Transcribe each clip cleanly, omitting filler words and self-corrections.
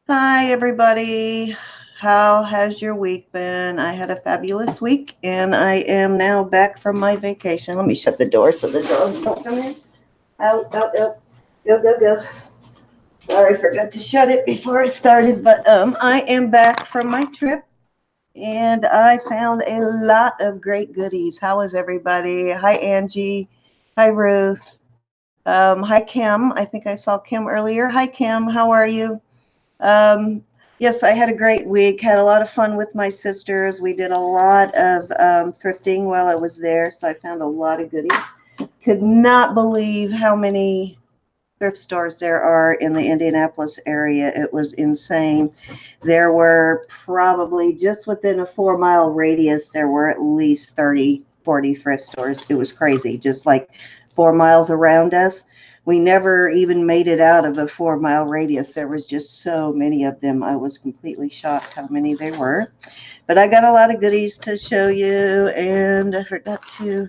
Hi, everybody. How has your week been? I had a fabulous week, and I am now back from my vacation. Let me shut the door so the dogs don't come in. Out, out, out. Go, go, go. Sorry, I forgot to shut it before I started, but I am back from my trip, and I found a lot of great goodies. How is everybody? Hi, Angie. Hi, Ruth. Hi, Kim. I think I saw Kim earlier. Hi, Kim. How are you? Um, yes, I had a great week. Had a lot of fun with my sisters. We did a lot of thrifting while I was there, so I found a lot of goodies. Could not believe how many thrift stores there are in the Indianapolis area. It was insane. There were probably just within a 4 mile radius, there were at least 30, 40 thrift stores. It was crazy, just like 4 miles around us. We never even made it out of a 4 mile radius. There was just so many of them. I was completely shocked how many there were. But I got a lot of goodies to show you, and I forgot to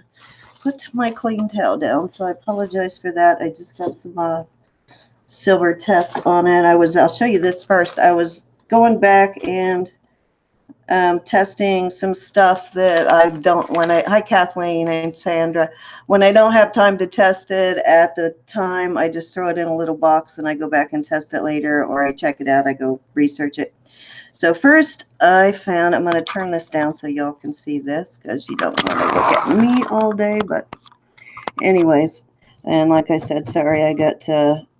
put my clean towel down, so I apologize for that. I just got some silver test on it. I'll show you this first. I was going back and testing some stuff that I don't, hi Kathleen and Sandra, when I don't have time to test it at the time, I just throw it in a little box and I go back and test it later, or I check it out, I go research it. So first I found, I'm going to turn this down so y'all can see this because you don't want to look at me all day, but anyways, and like I said, sorry, I got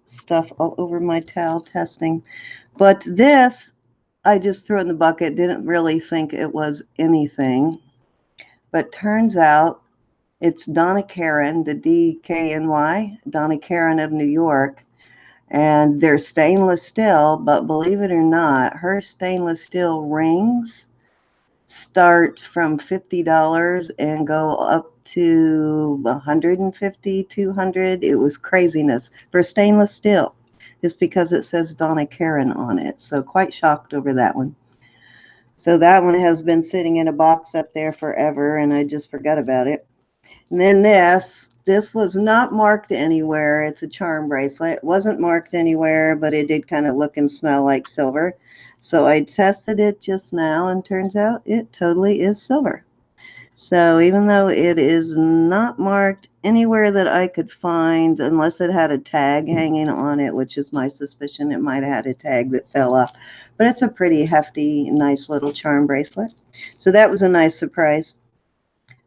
stuff all over my towel testing. But this, I just threw in the bucket, didn't really think it was anything. But turns out it's Donna Karan, the DKNY, Donna Karan of New York. And they're stainless steel, but believe it or not, her stainless steel rings start from $50 and go up to 150, 200. It was craziness for stainless steel, just because it says Donna Karan on it. So quite shocked over that one. So that one has been sitting in a box up there forever, and I just forgot about it. And then this was not marked anywhere. It's a charm bracelet. It wasn't marked anywhere, but it did kind of look and smell like silver. So I tested it just now, and turns out it totally is silver. So even though it is not marked anywhere that I could find, unless it had a tag hanging on it, which is my suspicion, it might have had a tag that fell off. But it's a pretty hefty, nice little charm bracelet. So that was a nice surprise.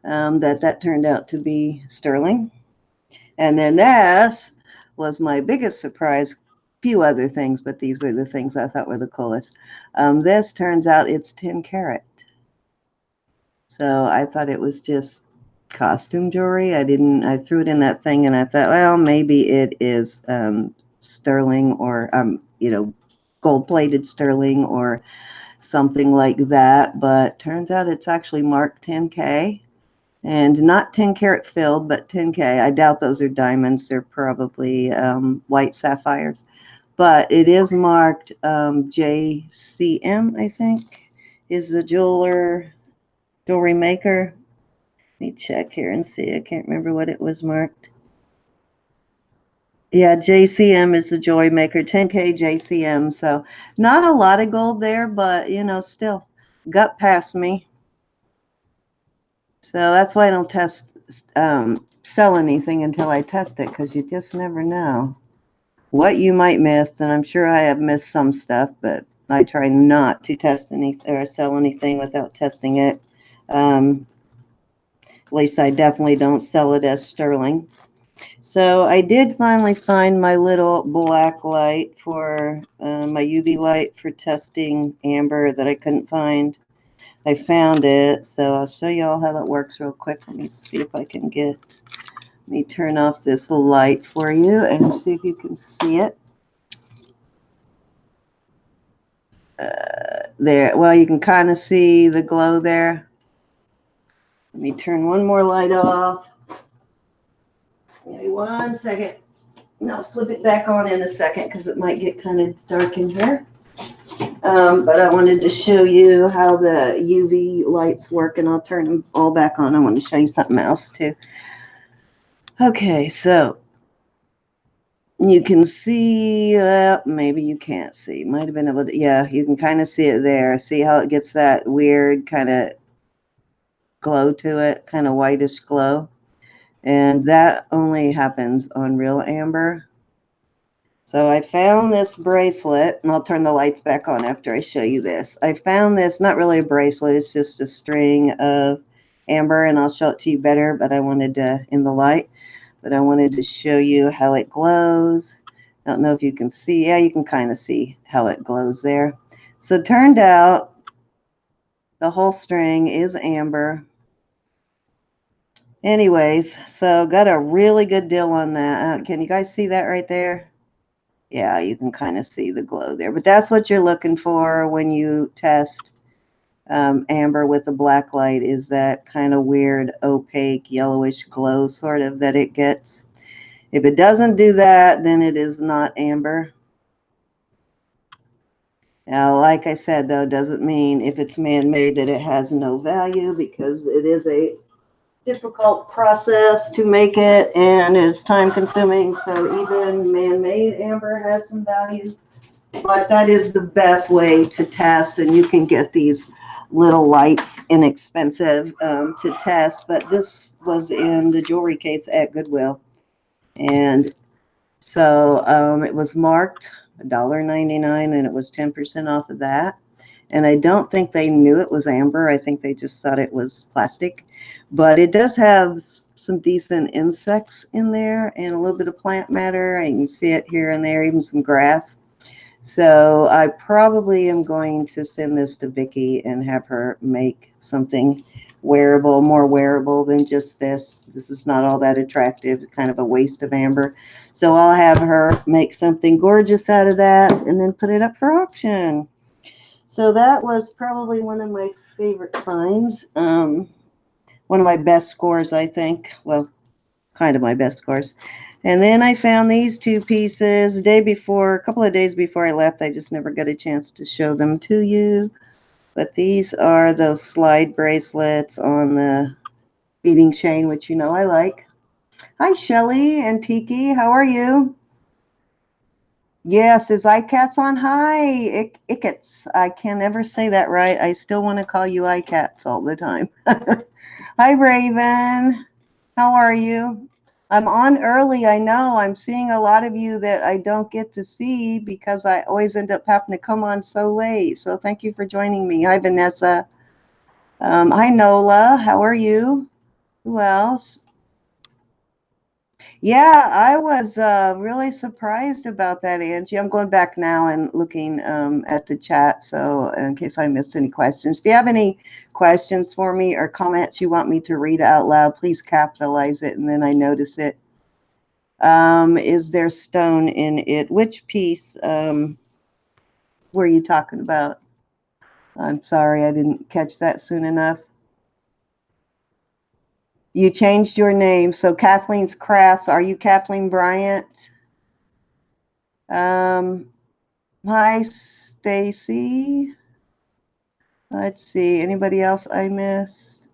That turned out to be sterling. And then this was my biggest surprise. Few other things, but these were the things I thought were the coolest. This turns out it's 10 karat. So I thought it was just costume jewelry. I threw it in that thing and I thought, well, maybe it is sterling or, gold-plated sterling or something like that. But turns out it's actually marked 10K. And not 10 karat filled, but 10K. I doubt those are diamonds. They're probably white sapphires. But it is marked JCM, I think, is the jewelry maker. Let me check here and see. I can't remember what it was marked. Yeah, JCM is the jewelry maker, 10K JCM. So not a lot of gold there, but, still gut past me. So that's why I don't sell anything until I test it, because you just never know what you might miss. And I'm sure I have missed some stuff, but I try not to test anything or sell anything without testing it. At least I definitely don't sell it as sterling. So I did finally find my little black light for my UV light for testing amber that I couldn't find. I found it, so I'll show you all how that works real quick. Let me see if I can let me turn off this light for you and see if you can see it. There, well, you can kind of see the glow there. Let me turn one more light off. Give me 1 second. And I'll flip it back on in a second because it might get kind of dark in here. But I wanted to show you how the UV lights work, and I'll turn them all back on. I want to show you something else too. Okay, so You can see, maybe you can't see. Might have been able to, yeah, you can kind of see it there. See how it gets that weird kind of glow to it, kind of whitish glow. And that only happens on real amber. So I found this bracelet, and I'll turn the lights back on after I show you this. I found this, not really a bracelet, it's just a string of amber, and I'll show it to you better, but I wanted to, in the light, but I wanted to show you how it glows. I don't know if you can see. Yeah, you can kind of see how it glows there. So it turned out the whole string is amber. Anyways, so got a really good deal on that. Can you guys see that right there? Yeah, you can kind of see the glow there. But that's what you're looking for when you test amber with a black light, is that kind of weird opaque yellowish glow sort of that it gets. If it doesn't do that, then it is not amber. Now, like I said, though, doesn't mean if it's man-made that it has no value, because it is a difficult process to make it and it's time consuming. So even man-made amber has some value, but that is the best way to test, and you can get these little lights inexpensive to test. But this was in the jewelry case at Goodwill, and so it was marked $1.99, and it was 10% off of that. And I don't think they knew it was amber. I think they just thought it was plastic. But it does have some decent insects in there and a little bit of plant matter. And you can see it here and there, even some grass. So I probably am going to send this to Vicki and have her make something wearable, more wearable than just this. This is not all that attractive, kind of a waste of amber. So I'll have her make something gorgeous out of that and then put it up for auction. So that was probably one of my favorite finds. One of my best scores, I think. Well, kind of my best scores. And then I found these two pieces the day before, a couple of days before I left. I just never got a chance to show them to you. But these are those slide bracelets on the beading chain, which you know I like. Hi, Shelly and Tiki. How are you? Yes, is iCats on? Hi, Ickets. I can never say that right. I still want to call you iCats all the time. Hi, Raven. How are you? I'm on early. I know. I'm seeing a lot of you that I don't get to see because I always end up having to come on so late. So thank you for joining me. Hi, Vanessa. Hi, Nola. How are you? Who else? Yeah, I was really surprised about that, Angie. I'm going back now and looking at the chat, so in case I missed any questions. If you have any questions for me or comments you want me to read out loud, please capitalize it, and then I notice it. Is there stone in it? Which piece were you talking about? I'm sorry, I didn't catch that soon enough. You changed your name, so Kathleen's Crafts. Are you Kathleen Bryant? Hi, Stacy. Let's see. Anybody else I missed?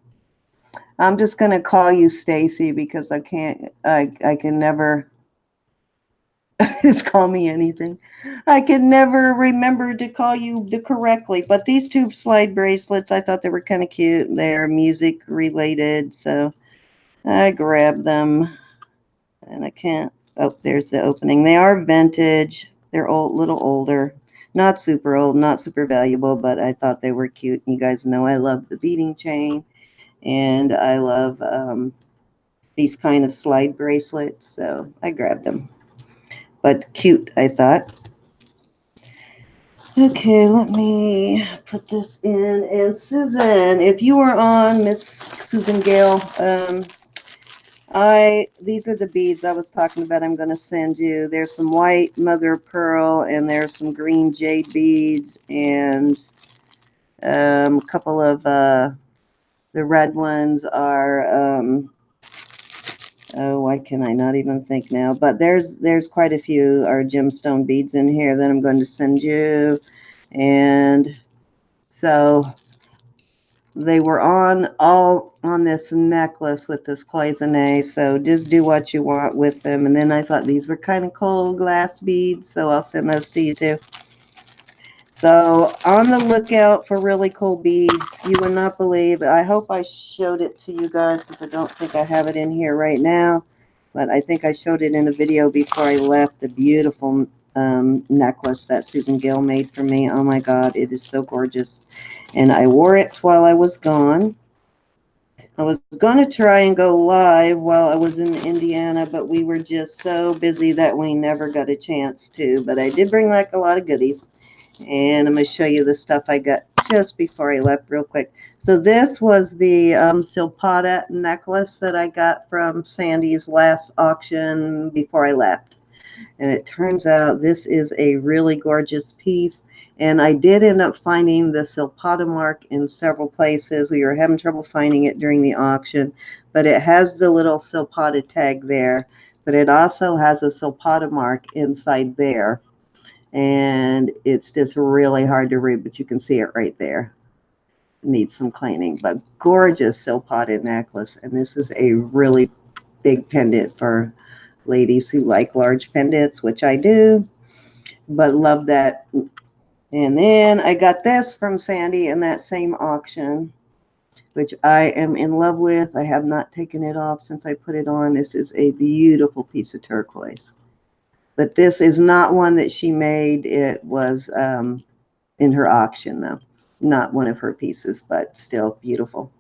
I'm just gonna call you Stacy because I can't. I can never. Just call me anything. I can never remember to call you correctly. But these two slide bracelets, I thought they were kind of cute. They're music related, so I grabbed them. And I can't. Oh, there's the opening. They are vintage. They're old, little older. Not super old, not super valuable, but I thought they were cute. You guys know I love the beading chain, and I love these kind of slide bracelets, so I grabbed them. But cute, I thought. Okay, let me put this in. And Susan, if you were on, Miss Susan Gale, these are the beads I was talking about. I'm going to send you. There's some white mother of pearl, and there's some green jade beads, and a couple of the red ones are oh, why can I not even think now? But there's quite a few are gemstone beads in here that I'm going to send you, and so they were all on this necklace with this cloisonne, so just do what you want with them. And then I thought these were kind of cool glass beads, so I'll send those to you too. So on the lookout for really cool beads. You would not believe. I hope I showed it to you guys because I don't think I have it in here right now. But I think I showed it in a video before I left. The beautiful necklace that Susan Gill made for me. Oh my God, it is so gorgeous. And I wore it while I was gone. I was going to try and go live while I was in Indiana, but we were just so busy that we never got a chance to. But I did bring like a lot of goodies. And I'm going to show you the stuff I got just before I left real quick. So this was the Silpada necklace that I got from Sandy's last auction before I left. And it turns out this is a really gorgeous piece. And I did end up finding the Silpada mark in several places. We were having trouble finding it during the auction. But it has the little Silpada tag there. But it also has a Silpada mark inside there. And it's just really hard to read, but you can see it right there. Needs some cleaning, but gorgeous Silpada necklace. And this is a really big pendant for ladies who like large pendants, which I do, but love that. And then I got this from Sandy in that same auction, which I am in love with. I have not taken it off since I put it on. This is a beautiful piece of turquoise. But this is not one that she made. It was in her auction, though. Not one of her pieces, but still beautiful.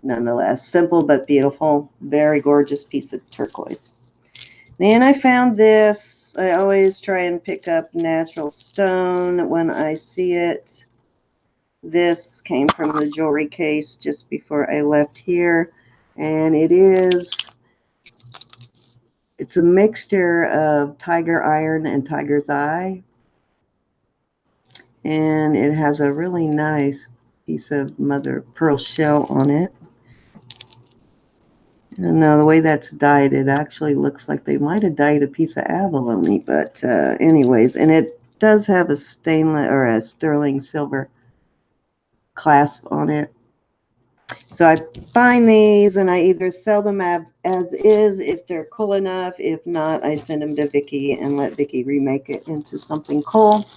Nonetheless, simple but beautiful. Very gorgeous piece of turquoise. Then I found this. I always try and pick up natural stone when I see it. This came from the jewelry case just before I left here. And it's a mixture of tiger iron and tiger's eye. And it has a really nice piece of mother of pearl shell on it. And now the way that's dyed, it actually looks like they might have dyed a piece of abalone, but anyways, and it does have a stainless or a sterling silver clasp on it. So I find these and I either sell them as is if they're cool enough. If not, I send them to Vicki and let Vicki remake it into something cool.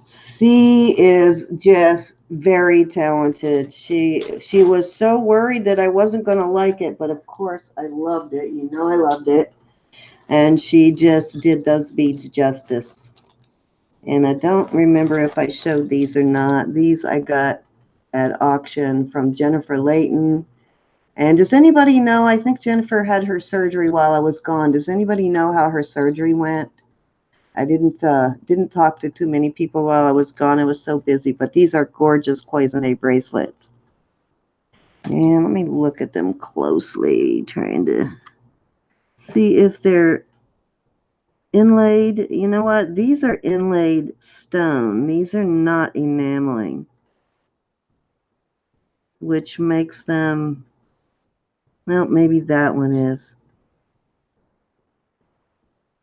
She is just very talented. She was so worried that I wasn't going to like it, but of course I loved it. You know I loved it. And she just did those beads justice. And I don't remember if I showed these or not. These I got at auction from Jennifer Layton. And does anybody know, I think Jennifer had her surgery while I was gone. Does anybody know how her surgery went? I didn't talk to too many people while I was gone. I was so busy, but these are gorgeous cloisonne bracelets. And let me look at them closely, trying to see if they're inlaid. You know what? These are inlaid stone. These are not enameling, which makes them, well, maybe that one is.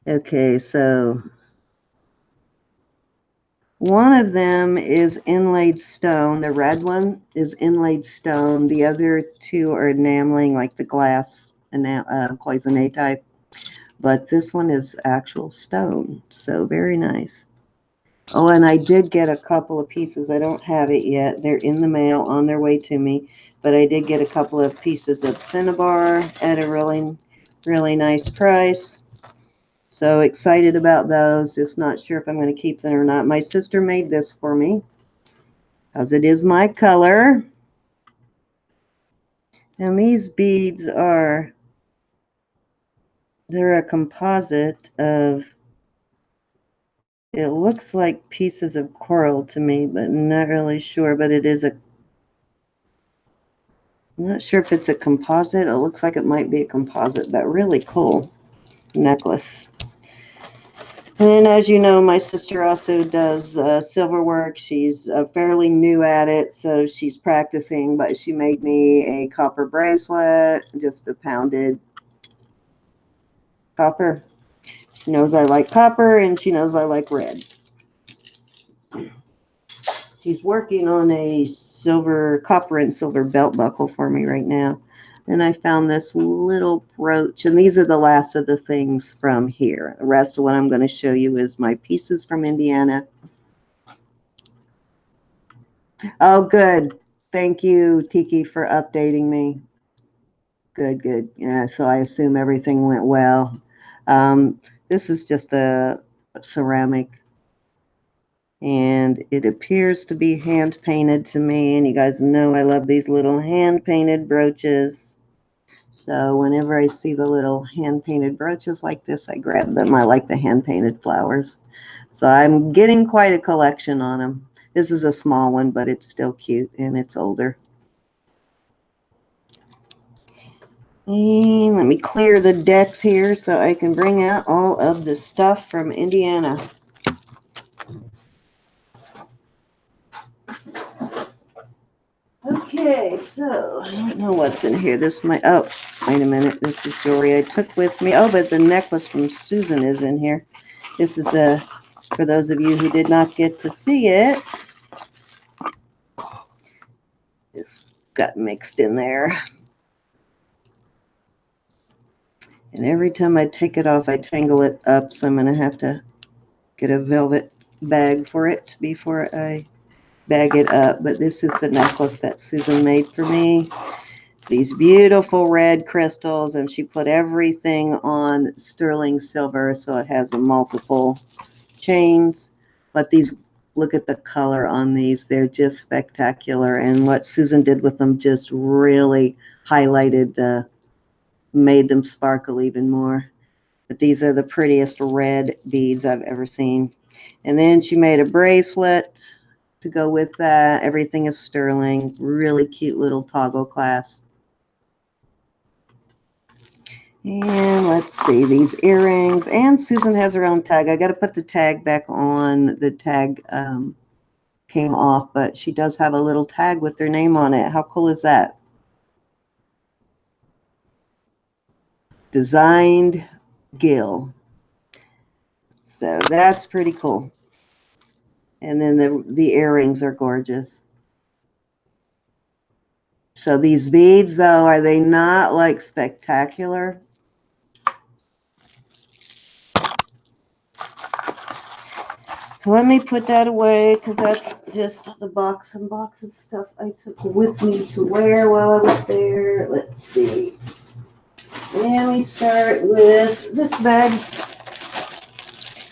Okay, so one of them is inlaid stone. The red one is inlaid stone. The other two are enameling, like the glass cloisonne type. But this one is actual stone. So very nice. Oh, and I did get a couple of pieces. I don't have it yet. They're in the mail on their way to me. But I did get a couple of pieces of cinnabar at a really, really nice price. So excited about those. Just not sure if I'm going to keep them or not. My sister made this for me because it is my color. And these beads they're a composite of, it looks like pieces of coral to me, but not really sure. But it is I'm not sure if it's a composite. It looks like it might be a composite, but really cool necklace. And as you know, my sister also does silver work. She's fairly new at it, so she's practicing, but she made me a copper bracelet, just a pounded copper. She knows I like copper, and she knows I like red. She's working on a copper and silver belt buckle for me right now. And I found this little brooch, and these are the last of the things from here. The rest of what I'm going to show you is my pieces from Indiana. Oh, good. Thank you, Tiki, for updating me. Good, good. Yeah, so I assume everything went well. This is just a ceramic, and it appears to be hand painted to me. And you guys know I love these little hand painted brooches. So whenever I see the little hand painted brooches like this, I grab them. I like the hand painted flowers. So I'm getting quite a collection on them. This is a small one, but it's still cute and it's older. And let me clear the decks here so I can bring out all of the stuff from Indiana. Okay, so I don't know what's in here. This might, oh, wait a minute. This is jewelry I took with me. Oh, but the necklace from Susan is in here. This is for those of you who did not get to see it. This got mixed in there. And every time I take it off, I tangle it up, so I'm going to have to get a velvet bag for it before I bag it up. But this is the necklace that Susan made for me. These beautiful red crystals, and she put everything on sterling silver, so it has a multiple chains. But these, look at the color on these. They're just spectacular. And what Susan did with them just really highlighted made them sparkle even more. But these are the prettiest red beads I've ever seen. And then she made a bracelet to go with that. Everything is sterling. Really cute little toggle clasp. And let's see, these earrings. And Susan has her own tag. I got to put the tag back on. The tag came off, but she does have a little tag with her name on it. How cool is that? Designed Gil. So that's pretty cool. And then the earrings are gorgeous. So these beads, though, are they not like spectacular? So let me put that away because that's just the box and box of stuff I took with me to wear while I was there. Let's see. And we start with this bag.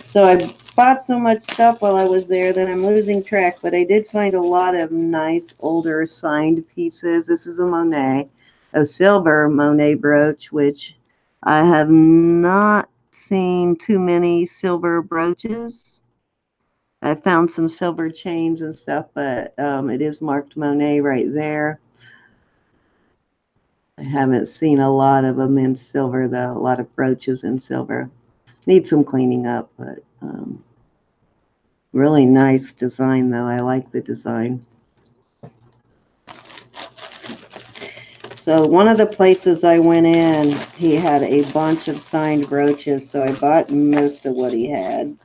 So I bought so much stuff while I was there that I'm losing track, but I did find a lot of nice older signed pieces. This is a Monet, a silver Monet brooch, which I have not seen too many silver brooches. I found some silver chains and stuff, but it is marked Monet right there. I haven't seen a lot of them in silver, though, a lot of brooches in silver. Need some cleaning up, but really nice design, though. I like the design. So one of the places I went in, he had a bunch of signed brooches, so I bought most of what he had.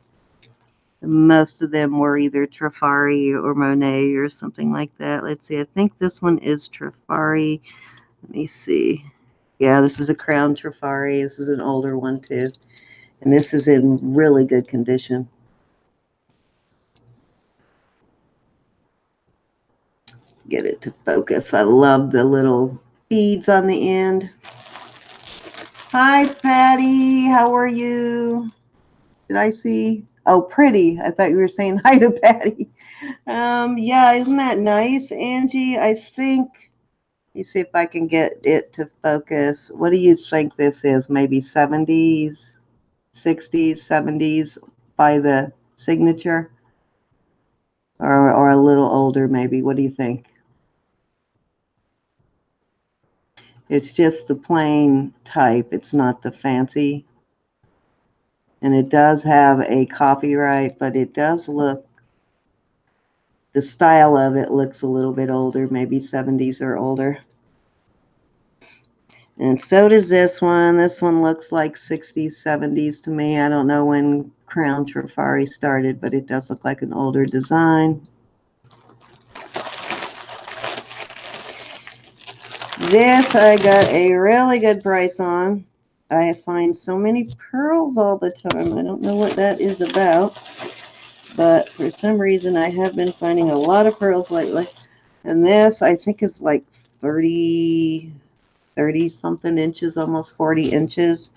Most of them were either Trifari or Monet or something like that. Let's see, I think this one is Trifari. Let me see. Yeah, this is a crown Trifari. This is an older one, too. And this is in really good condition. Get it to focus. I love the little beads on the end. Hi, Patty. How are you? Did I see? Oh, pretty. I thought you were saying hi to Patty. Yeah, isn't that nice, Angie? I think, let me see if I can get it to focus. What do you think this is? Maybe 70s, 60s, 70s by the signature? Or a little older, maybe. What do you think? It's just the plain type. It's not the fancy. And it does have a copyright, but it does look, the style of it looks a little bit older, maybe 70s or older. And so does this one. This one looks like 60s, 70s to me. I don't know when Crown Trifari started, but it does look like an older design. This I got a really good price on. I find so many pearls all the time. I don't know what that is about, but for some reason I have been finding a lot of pearls lately. And this I think is like 30 something inches, almost 40 inches.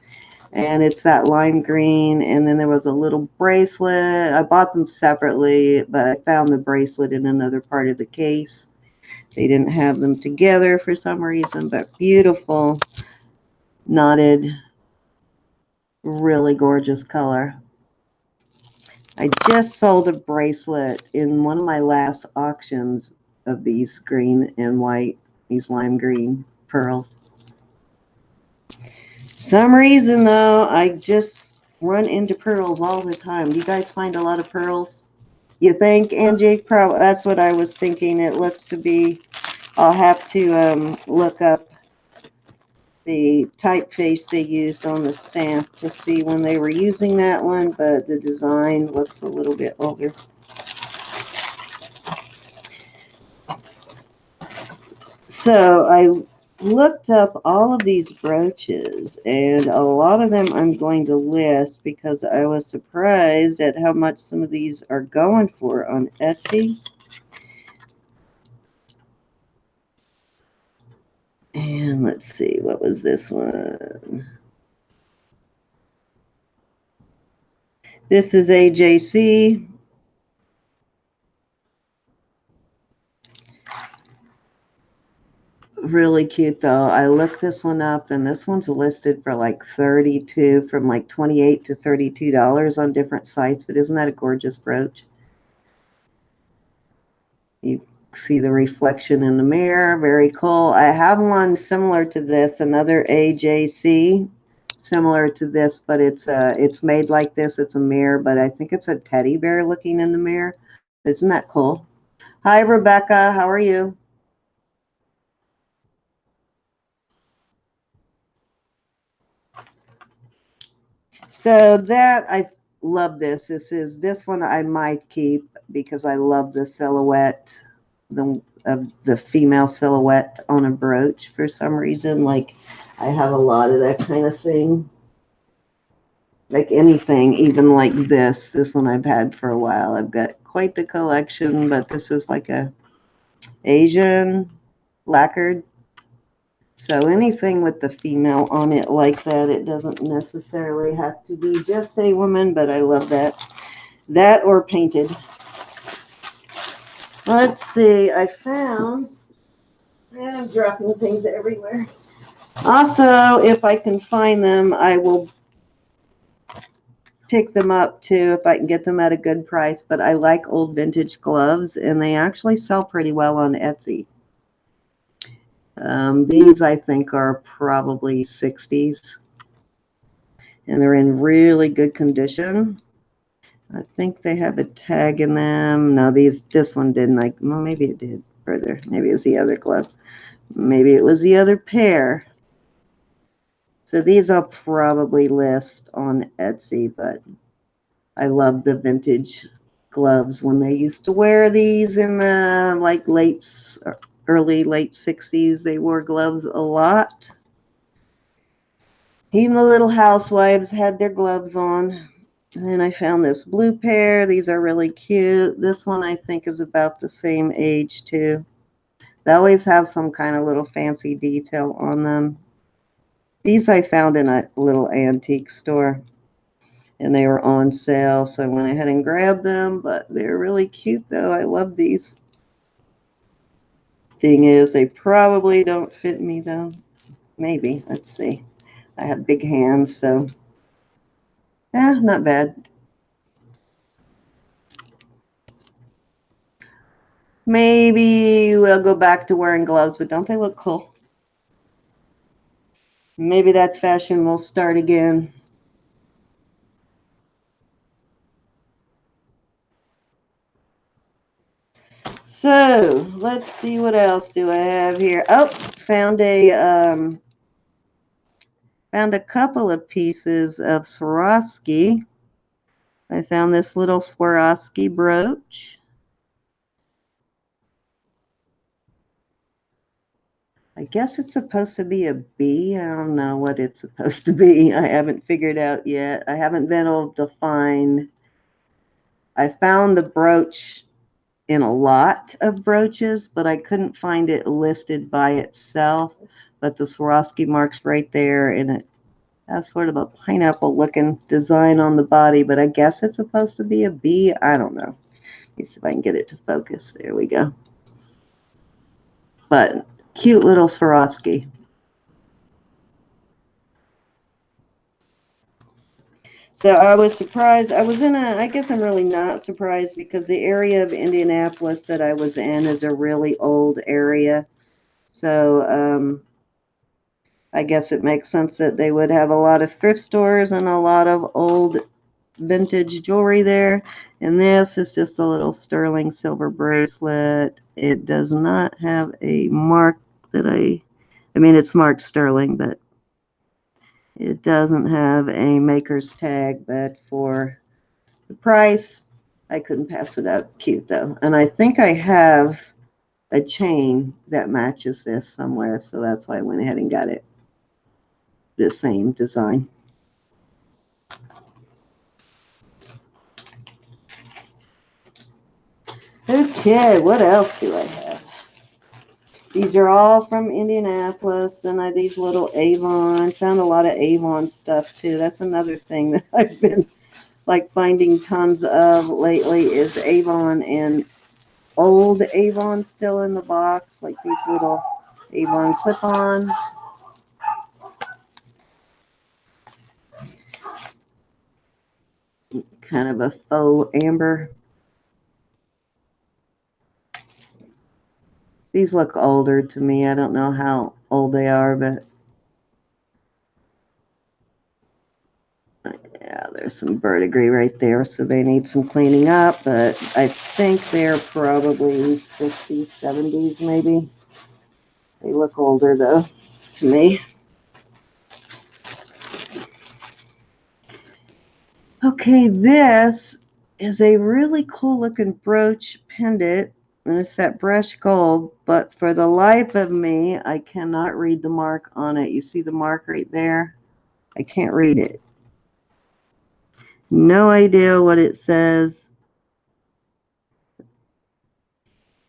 And it's that lime green. And then there was a little bracelet. I bought them separately, but I found the bracelet in another part of the case. They didn't have them together for some reason, but beautiful, knotted, really gorgeous color. I just sold a bracelet in one of my last auctions of these green and white, these lime green pearls. Some reason though, I just run into pearls all the time. Do you guys find a lot of pearls? You think, Angie? Probably. That's what I was thinking. It looks to be. I'll have to look up the typeface they used on the stamp to see when they were using that one, but the design looks a little bit older. So I looked up all of these brooches, and a lot of them I'm going to list because I was surprised at how much some of these are going for on Etsy. And let's see, what was this one? This is AJC. Really cute though. I looked this one up, and this one's listed for like 32, from like 28 to $32 on different sites. But isn't that a gorgeous brooch? You see the reflection in the mirror. Very cool. I have one similar to this, another AJC, similar to this, but it's made like this. It's a mirror, but I think it's a teddy bear looking in the mirror. Isn't that cool? Hi, Rebecca. How are you? So that I love this. This one I might keep because I love the silhouette, the female silhouette on a brooch for some reason. Like I have a lot of that kind of thing. Like anything, even like this. This one I've had for a while. I've got quite the collection, but this is like a Asian lacquered. So anything with the female on it like that, it doesn't necessarily have to be just a woman, but I love that. That or painted. Let's see, I found, and I'm dropping things everywhere. Also, if I can find them, I will pick them up too if I can get them at a good price. But I like old vintage gloves, and they actually sell pretty well on Etsy. These I think are probably 60s, and they're in really good condition. I think they have a tag in them. No, this one didn't. Like, well, maybe it did further. Maybe it was the other glove. Maybe it was the other pair. So these I'll probably list on Etsy, but I love the vintage gloves when they used to wear these in the like early late 60s. They wore gloves a lot. Even the little housewives had their gloves on. And then I found this blue pair. These are really cute. This one I think is about the same age too. They always have some kind of little fancy detail on them. These I found in a little antique store, and they were on sale, so I went ahead and grabbed them, but they're really cute though. I love these. Thing is, they probably don't fit me though. Maybe. Let's see. I have big hands, so not bad. Maybe we'll go back to wearing gloves, but don't they look cool? Maybe that fashion will start again. So let's see, what else do I have here? Oh, found a couple of pieces of Swarovski. I found this little Swarovski brooch. I guess it's supposed to be a B. I don't know what it's supposed to be. I haven't figured out yet. I haven't been able to find. I found the brooch in a lot of brooches, but I couldn't find it listed by itself. But the Swarovski mark's right there, and it has sort of a pineapple looking design on the body, but I guess it's supposed to be a B. I don't know. Let me see if I can get it to focus. There we go. But cute little Swarovski. So I was surprised. I guess I'm really not surprised because the area of Indianapolis that I was in is a really old area. So I guess it makes sense that they would have a lot of thrift stores and a lot of old vintage jewelry there. And this is just a little sterling silver bracelet. It does not have a mark that I mean, it's marked sterling, but it doesn't have a maker's tag. But for the price, I couldn't pass it up. Cute though. And I think I have a chain that matches this somewhere, so that's why I went ahead and got it. The same design. Okay, what else do I have? These are all from Indianapolis. Then I these little Avon. Found a lot of Avon stuff too. That's another thing that I've been like finding tons of lately is Avon, and old Avon still in the box, like these little Avon clip-ons. Kind of a faux amber. These look older to me. I don't know how old they are, but yeah, there's some verdigris right there, so they need some cleaning up, but I think they're probably 60s, 70s maybe. They look older though to me. Okay, this is a really cool looking brooch pendant, and it's that brushed gold, but for the life of me, I cannot read the mark on it. You see the mark right there? I can't read it. No idea what it says.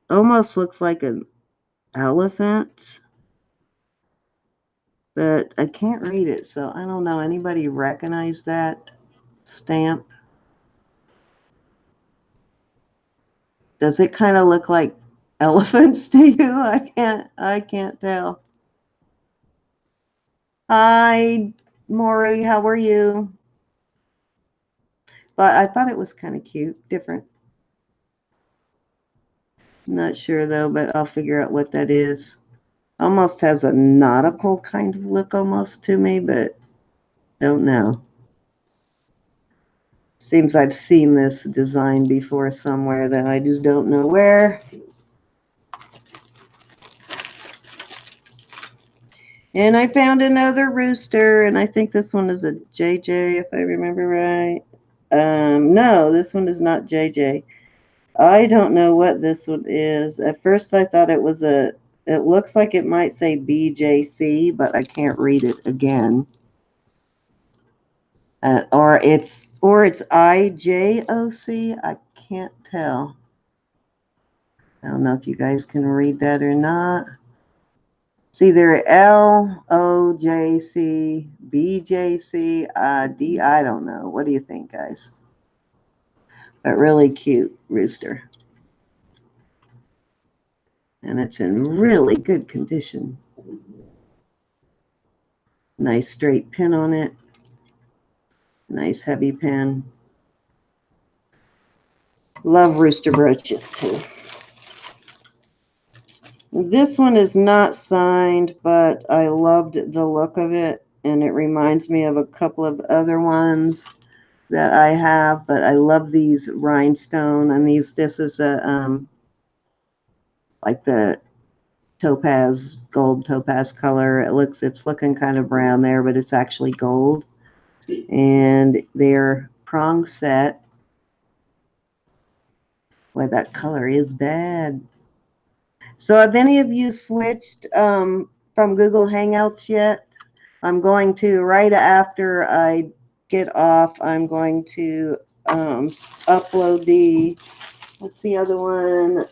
Almost looks like an elephant, but I can't read it, so I don't know. Anybody recognize that stamp? Does it kind of look like elephants to you? I can't tell. Hi, Maury, how are you? But I thought it was kind of cute, different. Not sure though, but I'll figure out what that is. Almost has a nautical kind of look almost to me, but don't know. Seems I've seen this design before somewhere that I just don't know where. And I found another rooster, and I think this one is a JJ, if I remember right. No, this one is not JJ. I don't know what this one is. At first I thought it was it looks like it might say BJC, but I can't read it again. Or it's IJOC. I can't tell. I don't know if you guys can read that or not. It's either LOJC, BJC, D. I don't know. What do you think, guys? But really cute rooster. And it's in really good condition. Nice straight pin on it. Nice heavy pin. Love rooster brooches too. This one is not signed, but I loved the look of it, and it reminds me of a couple of other ones that I have, but I love these rhinestone, and this is a like the topaz, gold topaz color. It's looking kind of brown there, but it's actually gold. And they're prong set. Boy, that color is bad. So have any of you switched from Google Hangouts yet. I'm going to, right after I get off, I'm going to upload the, what's the other one?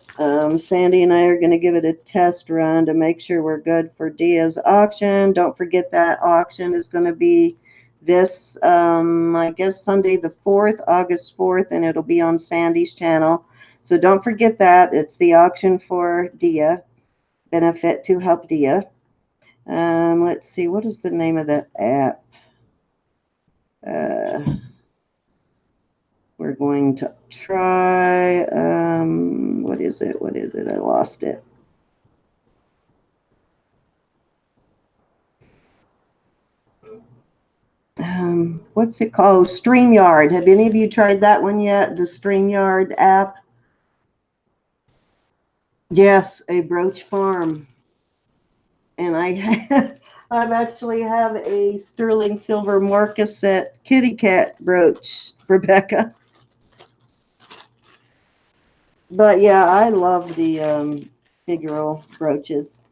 Sandy and I are going to give it a test run to make sure we're good for Dia's auction. Don't forget that auction is going to be this, I guess, Sunday the 4th, August 4th, and it'll be on Sandy's channel. So don't forget that. It's the auction for Dia, benefit to help Dia. Let's see, what is the name of that app? We're going to try, what is it? What is it? I lost it. What's it called? StreamYard. Have any of you tried that one yet? The StreamYard app? Yes, a brooch farm. And I actually have a sterling silver marquisette kitty cat brooch, Rebecca. But yeah, I love the figural brooches.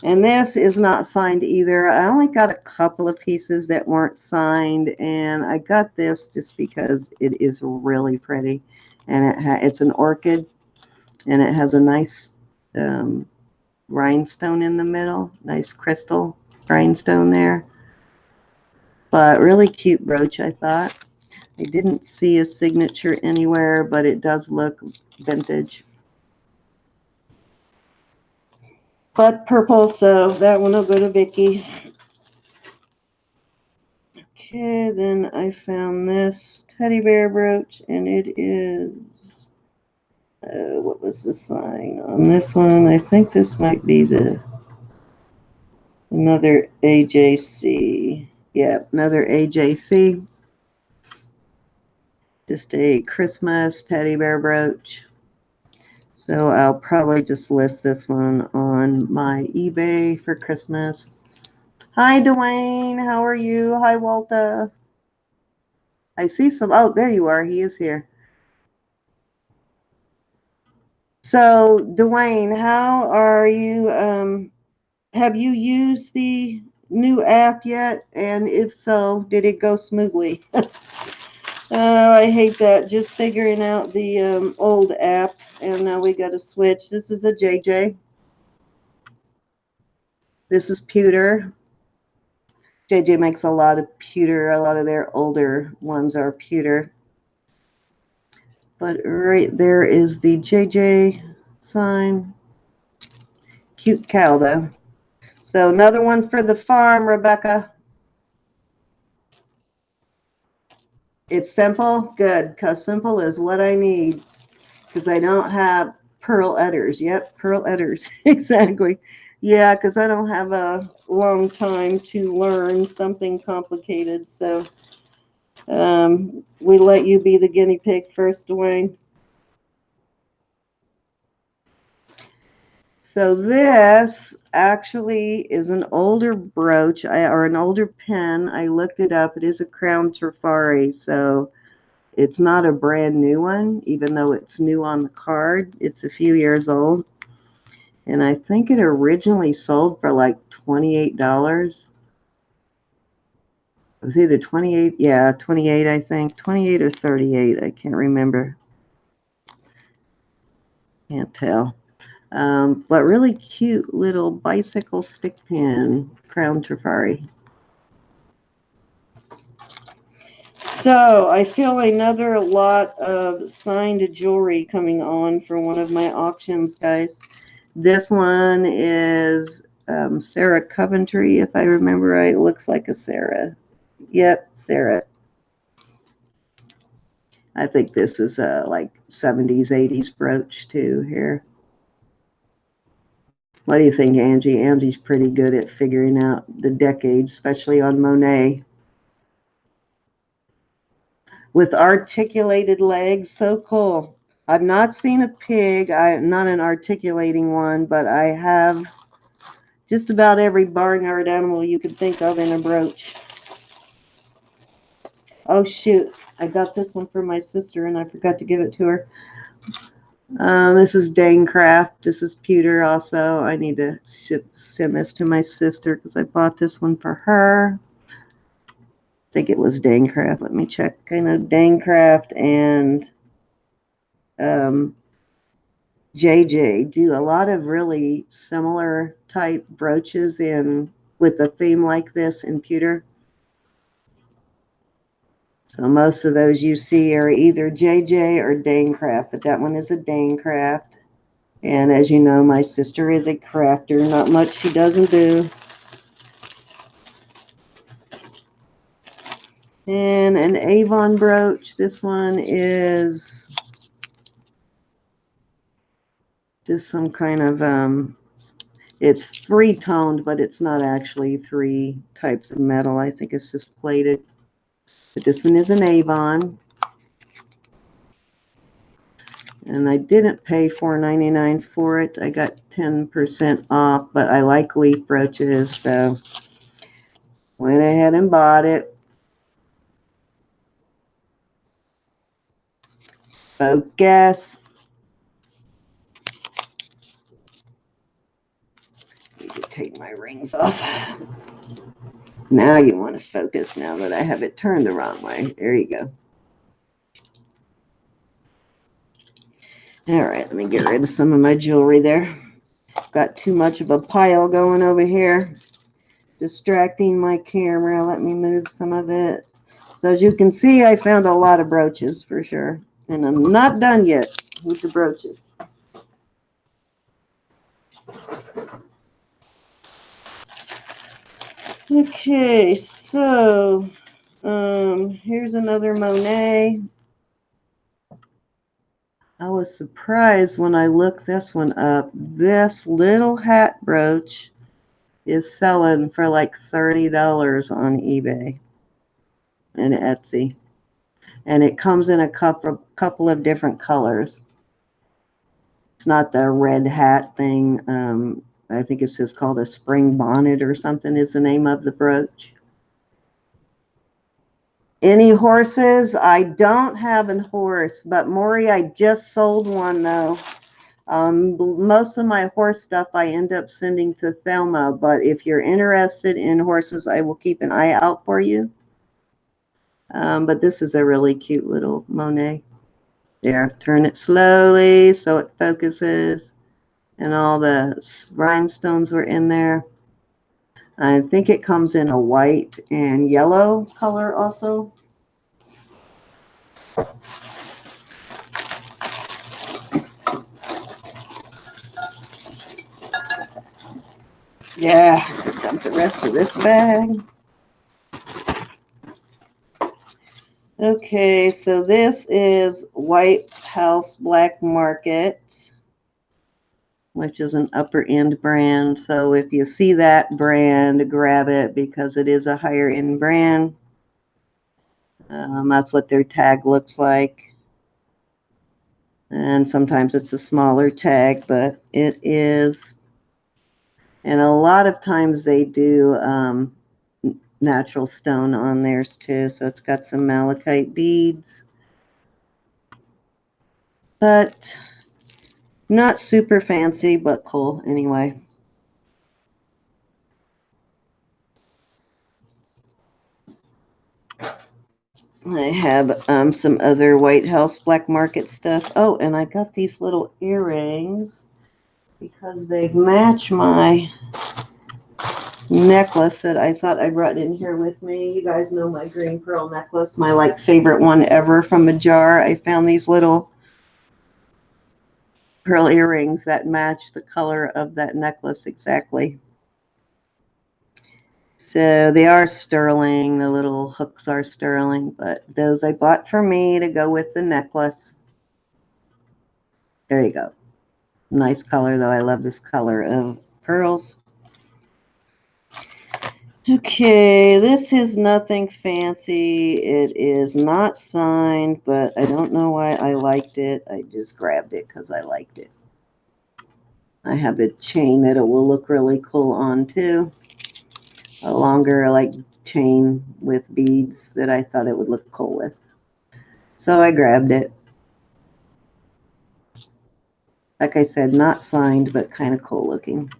And this is not signed either. I only got a couple of pieces that weren't signed, and I got this just because it is really pretty. And it's an orchid, and it has a nice rhinestone in the middle, nice crystal rhinestone there. But really cute brooch, I thought. I didn't see a signature anywhere, but it does look vintage. But purple, so that one will go to Vicky. Okay, then I found this teddy bear brooch, and it is, what was the sign on this one? I think this might be another AJC. Yeah, another AJC. Just a Christmas teddy bear brooch. So I'll probably just list this one on my eBay for Christmas. Hi, Dwayne. How are you? Hi, Walter. I see some. Oh, there you are. He is here. So, Dwayne, how are you? Have you used the new app yet? And if so, did it go smoothly? I hate that. Just figuring out the old app, and now we got to switch. This is a JJ. This is pewter. JJ makes a lot of pewter. A lot of their older ones are pewter. But right there is the JJ sign. Cute cow, though. So another one for the farm, Rebecca. It's simple? Good, because simple is what I need. Because I don't have pearl udders. Yep, pearl udders. Exactly. Yeah, because I don't have a long time to learn something complicated. So we let you be the guinea pig first, Dwayne. So this actually is an older brooch or an older pen. I looked it up. It is a Crown Trifari, so it's not a brand new one, even though it's new on the card. It's a few years old. And I think it originally sold for like $28. It was either 28, yeah, 28, I think. 28 or 38, I can't remember. Can't tell. But really cute little bicycle stick pin, Crown Trifari. So I feel another lot of signed jewelry coming on for one of my auctions, guys. This one is Sarah Coventry, if I remember right. It looks like a Sarah. Yep, Sarah. I think this is a like 70s, 80s brooch too here. What do you think, Angie? Angie's pretty good at figuring out the decades, especially on Monet. With articulated legs, so cool. I've not seen a pig. I'm not an articulating one, but I have just about every barnyard animal you could think of in a brooch. Oh, shoot. I got this one for my sister, and I forgot to give it to her. This is Danecraft. This is pewter also. I need to send this to my sister because I bought this one for her. I think it was Danecraft. Let me check. Kind of Danecraft and JJ do a lot of really similar type brooches in with a theme like this in pewter. So most of those you see are either JJ or Danecraft, but that one is a Danecraft. And as you know, my sister is a crafter. Not much she doesn't do. And an Avon brooch. This one is just some kind of, it's three-toned, but it's not actually three types of metal. I think it's just plated. But this one is an Avon. And I didn't pay $4.99 for it. I got 10% off, but I like leaf brooches, so went ahead and bought it. Focus. Need to take my rings off. Now you want to focus now that I have it turned the wrong way. There you go. All right, let me get rid of some of my jewelry there. Got too much of a pile going over here, distracting my camera. Let me move some of it. So as you can see, I found a lot of brooches for sure. And I'm not done yet with the brooches. Okay, so here's another Monet. I was surprised when I looked this one up. This little hat brooch is selling for like $30 on eBay and Etsy. And it comes in a couple of different colors. It's not the red hat thing. I think it's just called a spring bonnet or something is the name of the brooch. Any horses? I don't have a horse, but Maury, I just sold one though. Most of my horse stuff I end up sending to Thelma, but if you're interested in horses, I will keep an eye out for you. But this is a really cute little Monet. There, turn it slowly so it focuses. And all the rhinestones were in there. I think it comes in a white and yellow color also. Yeah, dump the rest of this bag. Okay, so this is White House Black Market, which is an upper end brand. So if you see that brand, grab it because it is a higher end brand. That's what their tag looks like. And sometimes it's a smaller tag, but it is. And a lot of times they do natural stone on theirs too. So it's got some malachite beads. But not super fancy, but cool anyway. I have some other White House Black Market stuff. Oh, and I got these little earrings because they match my necklace that I thought I brought in here with me. You guys know my green pearl necklace, my like favorite one ever from a jar. I found these little pearl earrings that match the color of that necklace exactly. So they are sterling. The little hooks are sterling, but those I bought for me to go with the necklace. There you go. Nice color, though. I love this color of pearls. Okay, this is nothing fancy. It is not signed, but I don't know why I liked it. I just grabbed it because I liked it. I have a chain that it will look really cool on, too. A longer, like, chain with beads that I thought it would look cool with. So I grabbed it. Like I said, not signed, but kind of cool looking.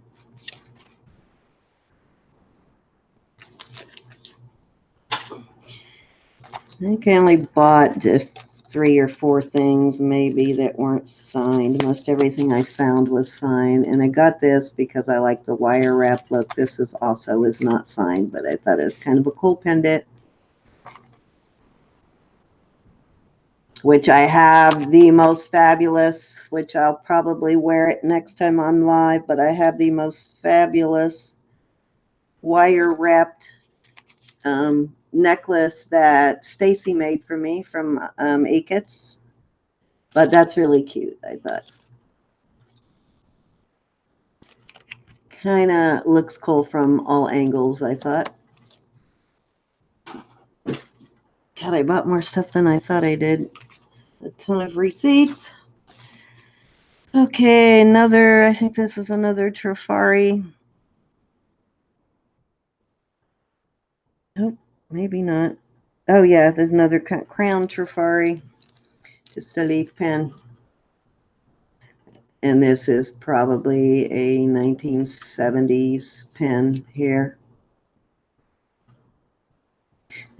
I think I only bought 3 or 4 things maybe that weren't signed. Most everything I found was signed. And I got this because I like the wire wrap look. This is not signed, but I thought it was kind of a cool pendant. Which I have the most fabulous, which I'll probably wear it next time I'm live, but I have the most fabulous wire wrapped necklace that Stacy made for me from Akits. But that's really cute, I thought. Kind of looks cool from all angles, I thought. God, I bought more stuff than I thought I did. A ton of receipts. Okay, I think this is another Trifari. Nope, maybe not. Oh yeah, there's another crown Trifari. Just a leaf pen. And this is probably a 1970s pen here.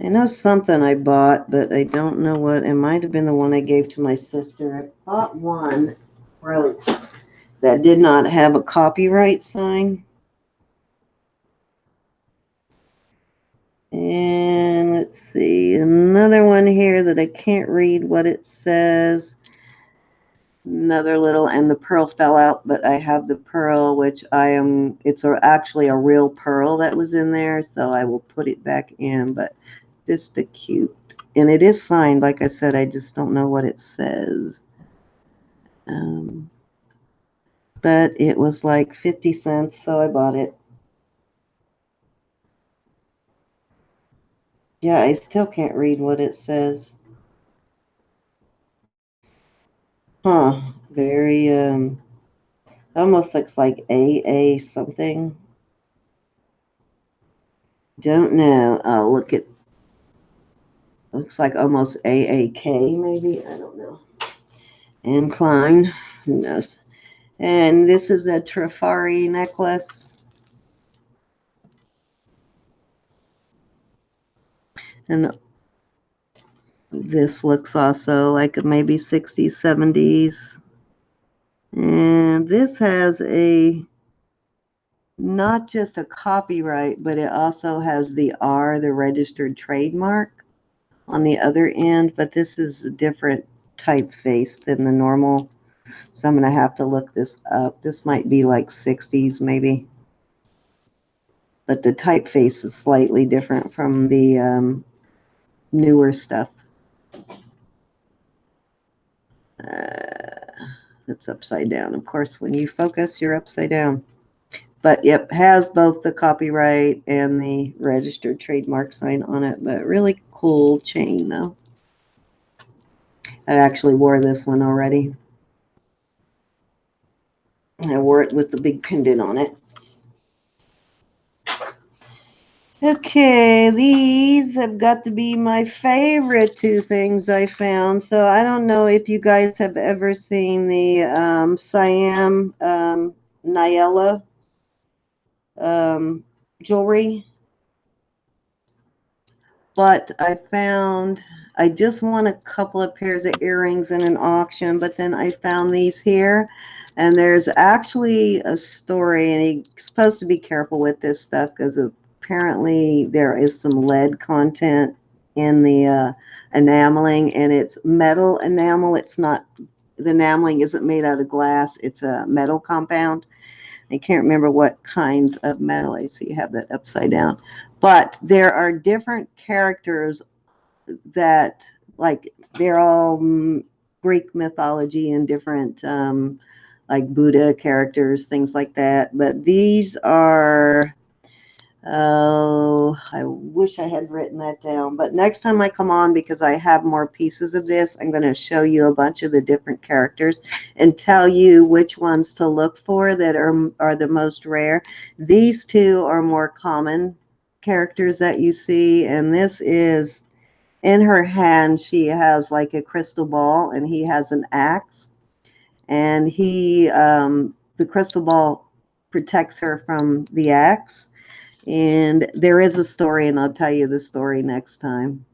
I know something I bought, but I don't know what. It might have been the one I gave to my sister. I bought one brooch that did not have a copyright sign. And let's see, another one here that I can't read what it says. Another little, and the pearl fell out, but I have the pearl, which it's actually a real pearl that was in there, so I will put it back in, but just a cute. And it is signed, like I said, I just don't know what it says. But it was like 50 cents, so I bought it. Yeah, I still can't read what it says. Huh, very, almost looks like AA something. Don't know. Oh, looks like almost AAK maybe. I don't know. And Klein, who knows. And this is a Trifari necklace. And this looks also like maybe 60s, 70s. And this has not just a copyright, but it also has the R, the registered trademark, on the other end. But this is a different typeface than the normal. So I'm going to have to look this up. This might be like 60s maybe. But the typeface is slightly different from the newer stuff. It's upside down. Of course, when you focus, you're upside down. But yep, has both the copyright and the registered trademark sign on it. But really cool chain, though. I actually wore this one already. I wore it with the big pendant on it. Okay, these have got to be my favorite 2 things I found. So I don't know if you guys have ever seen the Siam Nyala jewelry. But I just won a couple of pairs of earrings in an auction, but then I found these here. And there's actually a story, and you're supposed to be careful with this stuff because apparently there is some lead content in the enameling, and it's metal enamel. It's not, the enameling isn't made out of glass. It's a metal compound. I can't remember what kinds of metal. I see you have that upside down. But there are different characters that, like, they're all Greek mythology and different, like Buddha characters, things like that. But these are, oh, I wish I had written that down. But next time I come on, because I have more pieces of this, I'm going to show you a bunch of the different characters and tell you which ones to look for that are the most rare. These 2 are more common characters that you see, and this is, in her hand, she has like a crystal ball, and he has an axe. and the crystal ball protects her from the axe. And there is a story, and I'll tell you the story next time.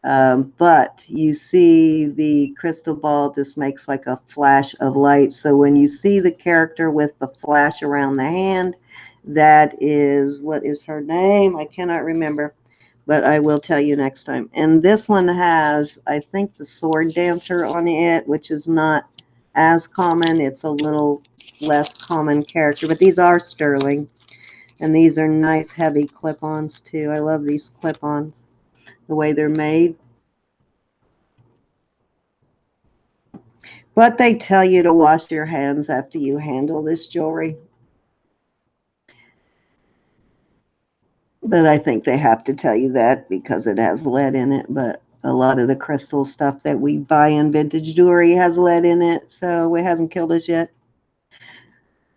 But you see the crystal ball just makes like a flash of light. So when you see the character with the flash around the hand, that is, what is her name? I cannot remember, but I will tell you next time. And this one has, I think, the sword dancer on it, which is not as common. It's a little less common character, but these are sterling. And these are nice heavy clip-ons too. I love these clip-ons, the way they're made. But they tell you to wash your hands after you handle this jewelry. But I think they have to tell you that because it has lead in it. But a lot of the crystal stuff that we buy in vintage jewelry has lead in it, so it hasn't killed us yet.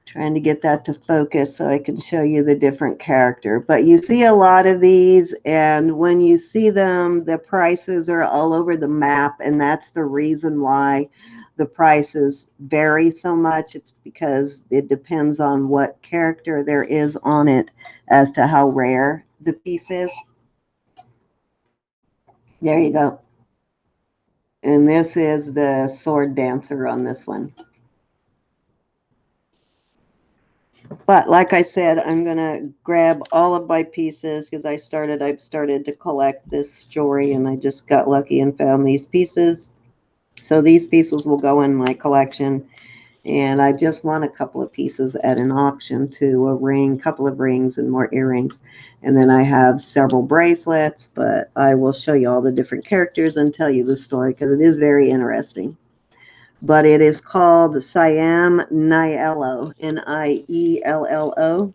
Trying to get that to focus so I can show you the different character. But you see a lot of these, and when you see them, the prices are all over the map, and that's the reason why the prices vary so much. It's because it depends on what character there is on it as to how rare the piece is. There you go. And this is the sword dancer on this one. But like I said, I'm going to grab all of my pieces because I've started to collect this jewelry, and I just got lucky and found these pieces. So these pieces will go in my collection. And I just won a couple of pieces at an auction too, a ring, couple of rings and more earrings. And then I have several bracelets, but I will show you all the different characters and tell you the story because it is very interesting. But it is called Siam Niello, Niello.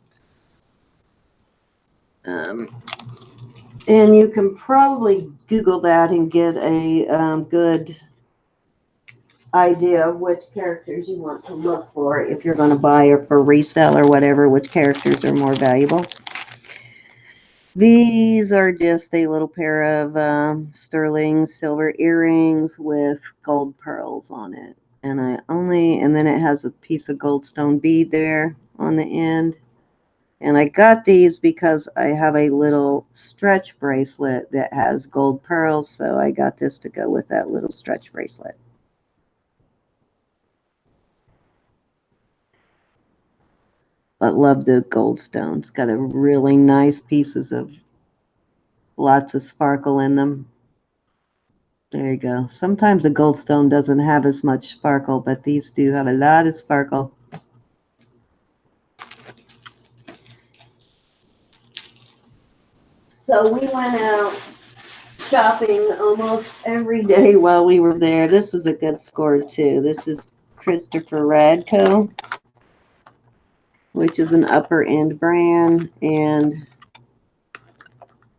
And you can probably Google that and get a good idea of which characters you want to look for if you're going to buy or for resale or whatever, which characters are more valuable. These are just a little pair of sterling silver earrings with gold pearls on it. And then it has a piece of goldstone bead there on the end. And I got these because I have a little stretch bracelet that has gold pearls, so I got this to go with that little stretch bracelet. But love the goldstone. It's got a really nice pieces of lots of sparkle in them. There you go. Sometimes a goldstone doesn't have as much sparkle, but these do have a lot of sparkle. So we went out shopping almost every day while we were there. This is a good score too. This is Christopher Radko, which is an upper end brand, and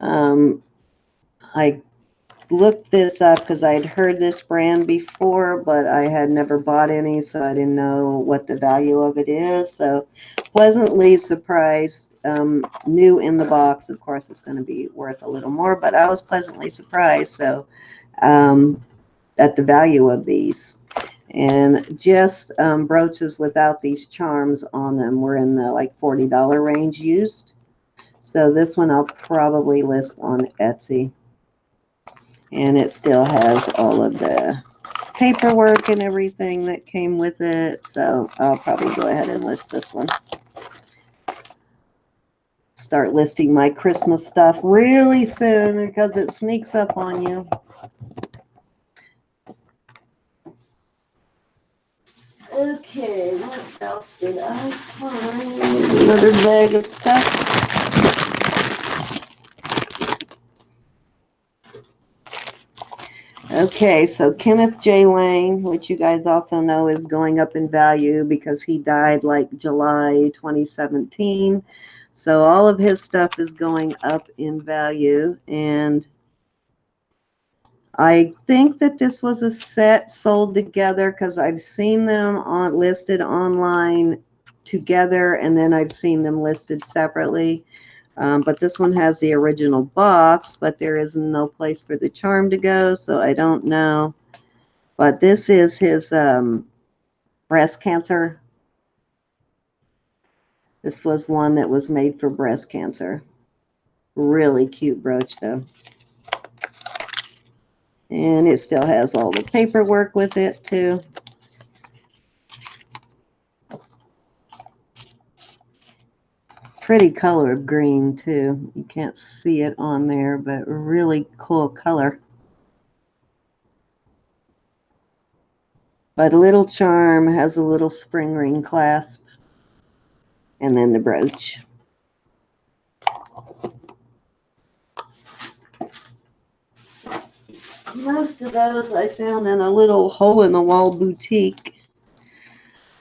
I looked this up because I'd heard this brand before, but I had never bought any, so I didn't know what the value of it is. So pleasantly surprised. New in the box, of course, it's going to be worth a little more, but I was pleasantly surprised. So at the value of these. And just brooches without these charms on them were in the like $40 range used. So this one I'll probably list on Etsy. And it still has all of the paperwork and everything that came with it. So I'll probably go ahead and list this one. Start listing my Christmas stuff really soon because it sneaks up on you. Okay, what else did I find? Another bag of stuff. Okay, so Kenneth J. Lang, which you guys also know is going up in value because he died like July 2017. So all of his stuff is going up in value. And I think that this was a set sold together because I've seen them listed online together, and then I've seen them listed separately. But this one has the original box, but there is no place for the charm to go, so I don't know. But this is his breast cancer. This was one that was made for breast cancer. Really cute brooch though. And it still has all the paperwork with it too. Pretty color of green too. You can't see it on there, but really cool color. But a little charm, has a little spring ring clasp. And then the brooch. Most of those I found in a little hole-in-the-wall boutique.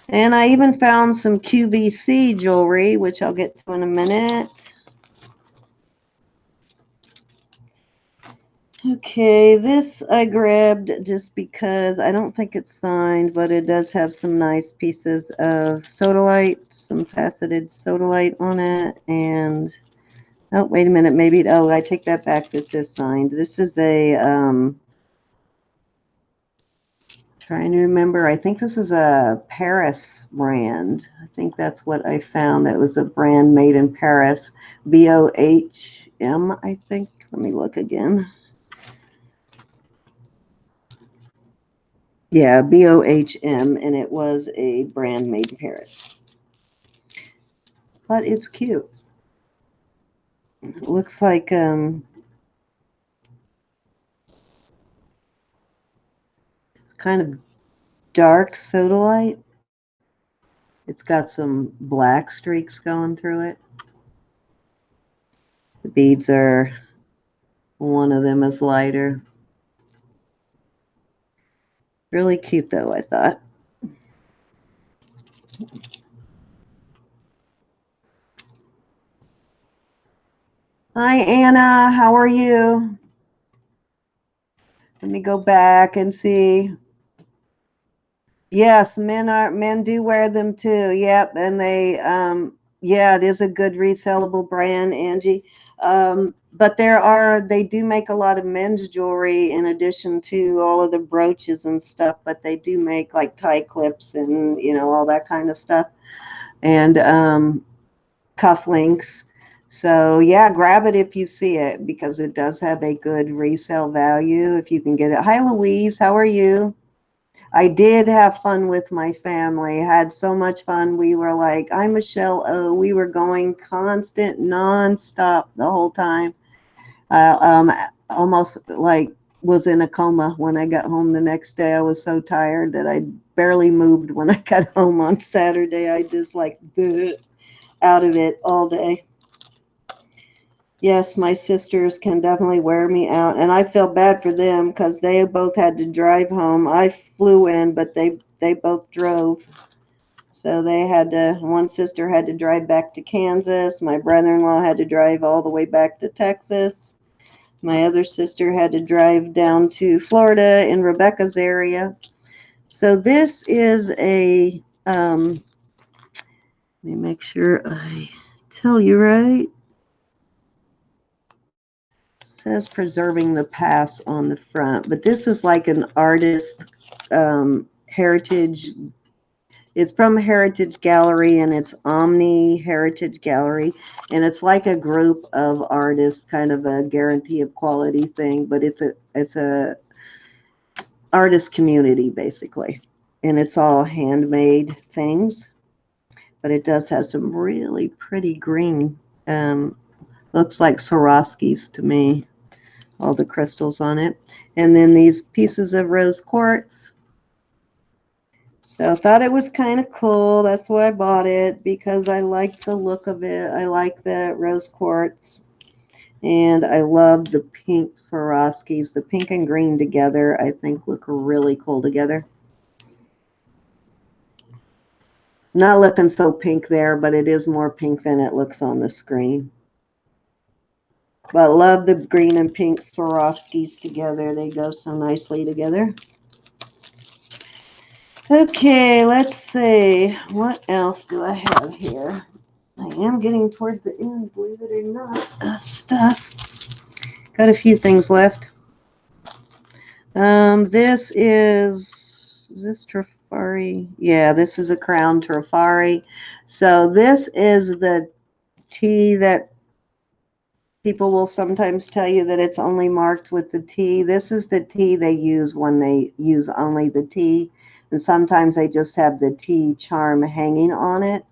And I even found some QVC jewelry, which I'll get to in a minute. Okay, this I grabbed just because I don't think it's signed, but it does have some nice pieces of sodalite, some faceted sodalite on it. And, oh, wait a minute, maybe, oh, I take that back. This is signed. This is a, trying to remember, I think this is a Paris brand. I think that's what I found. That was a brand made in Paris. BOHM, I think. Let me look again. Yeah, BOHM, and it was a brand made in Paris. But it's cute. It looks like it's kind of dark sodalite. It's got some black streaks going through it. The beads are, one of them is lighter. Really cute though, I thought. Hi Anna, how are you? Let me go back and see. Yes, men do wear them too. Yep, and they yeah, it is a good resellable brand, Angie. But they do make a lot of men's jewelry in addition to all of the brooches and stuff, but they do make like tie clips and, you know, all that kind of stuff. And cufflinks. So yeah, grab it if you see it because it does have a good resale value if you can get it. Hi Louise, how are you? I did have fun with my family. Had so much fun. We were like, I'm Michelle O. We were going constant, non-stop the whole time. Almost like was in a coma when I got home the next day. I was so tired that I barely moved when I got home on Saturday. I just like out of it all day. Yes, my sisters can definitely wear me out, and I feel bad for them because they both had to drive home. I flew in, but they both drove. So they had to, one sister had to drive back to Kansas. My brother-in-law had to drive all the way back to Texas. My other sister had to drive down to Florida in Rebecca's area. So this is a, let me make sure I tell you right. Says preserving the past on the front, but this is like an artist heritage. It's from Heritage Gallery, and it's Omni Heritage Gallery, and it's like a group of artists, kind of a guarantee of quality thing, but it's a artist community basically, and it's all handmade things, but it does have some really pretty green. Looks like Swarovskis to me. All the crystals on it, and then these pieces of rose quartz. So I thought it was kind of cool. That's why I bought it, because I like the look of it. I like the rose quartz, and I love the pink Swarovskis. The pink and green together I think look really cool together. Not looking so pink there, but it is more pink than it looks on the screen. But love the green and pink Swarovskis together. They go so nicely together. Okay, let's see. What else do I have here? I am getting towards the end, believe it or not, of stuff. Got a few things left. This is is this Trifari? Yeah, this is a crown Trifari. So this is the tea that people will sometimes tell you that it's only marked with the T. This is the T they use when they use only the T. And sometimes they just have the T charm hanging on it.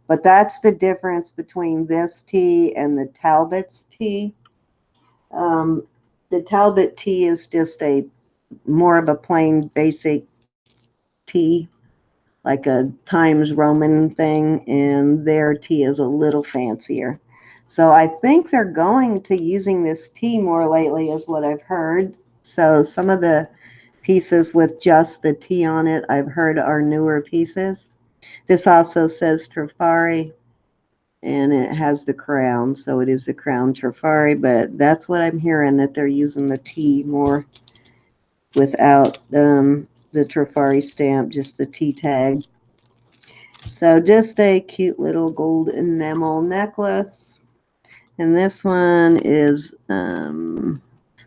But that's the difference between this tea and the Talbot's tea. The Talbot tea is just a more of a plain basic tea, like a Times Roman thing, and their tea is a little fancier. So I think they're going to using this tea more lately is what I've heard. So some of the pieces with just the tea on it I've heard are newer pieces. This also says Trifari, and it has the crown, so it is the crown Trifari, but that's what I'm hearing, that they're using the tea more without the Trifari stamp, just the tea tag. So just a cute little gold enamel necklace. And this one is,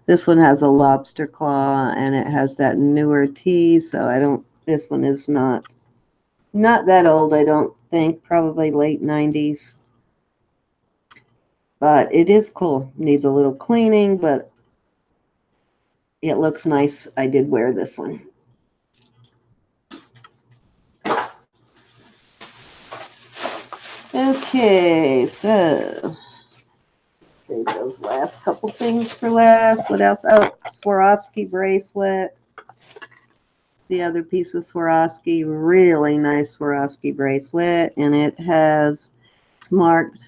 this one has a lobster claw, and it has that newer tea, so I don't, this one is not that old, I don't think, probably late 90s. But it is cool. Needs a little cleaning, but it looks nice. I did wear this one. Okay, so save those last couple things for last. What else? Oh, Swarovski bracelet. The other piece of Swarovski, really nice Swarovski bracelet, and it has, it's marked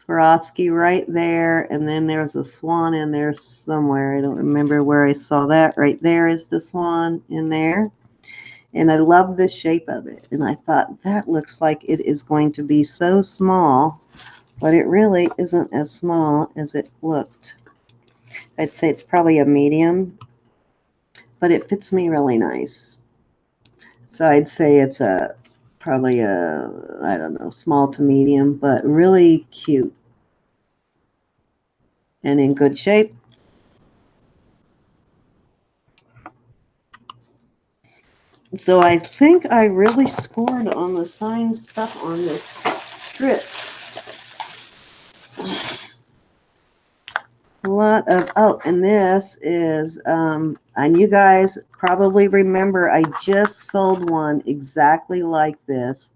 Swarovski right there, and then there's a swan in there somewhere. I don't remember where I saw that. Right there is the swan in there. And I love the shape of it. And I thought, that looks like it is going to be so small, but it really isn't as small as it looked. I'd say it's probably a medium, but it fits me really nice. So I'd say it's probably a, I don't know, small to medium, but really cute and in good shape. So I think I really scored on the signed stuff on this trip. A lot of, oh, and this is, and you guys probably remember I just sold one exactly like this